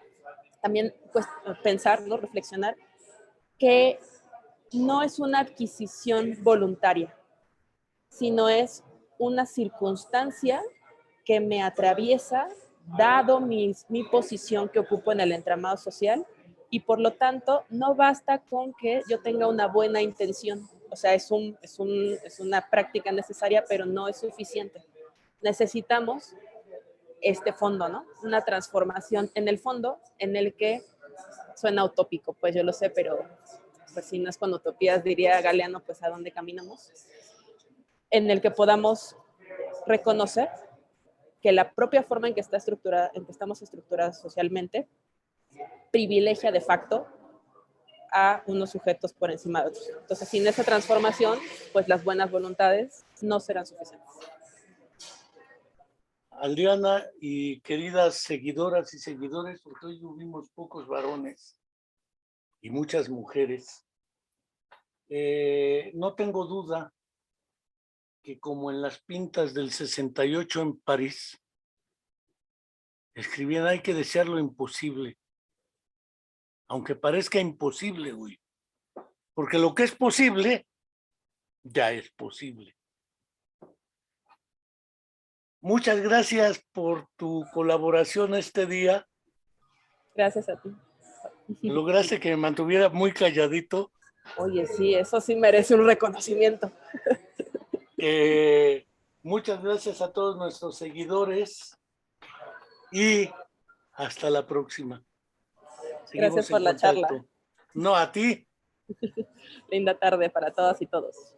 B: también, pues, pensar, ¿no?, reflexionar que no es una adquisición voluntaria, sino es una circunstancia que me atraviesa dado mi posición que ocupo en el entramado social, y por lo tanto no basta con que yo tenga una buena intención. O sea, es una práctica necesaria, pero no es suficiente. Necesitamos este fondo, ¿no? Una transformación en el fondo, en el que suena utópico, pues yo lo sé, pero pues si no es con utopías, diría Galeano, pues a dónde caminamos, en el que podamos reconocer que la propia forma en que está estructurada, en que estamos estructuradas socialmente, privilegia de facto a unos sujetos por encima de otros. Entonces, sin esa transformación, pues las buenas voluntades no serán suficientes.
A: Adriana y queridas seguidoras y seguidores, porque hoy tuvimos pocos varones y muchas mujeres, no tengo duda que como en las pintas del 68 en París, escribían hay que desear lo imposible, aunque parezca imposible, güey, porque lo que es posible, ya es posible. Muchas gracias por tu colaboración este día.
B: Gracias a ti.
A: Lograste que me mantuviera muy calladito.
B: Oye, sí, eso sí merece un reconocimiento.
A: Muchas gracias a todos nuestros seguidores y hasta la próxima. Seguimos
B: Gracias por
A: en
B: la
A: contacto.
B: charla.
A: No, a ti.
B: Linda tarde para todas y todos.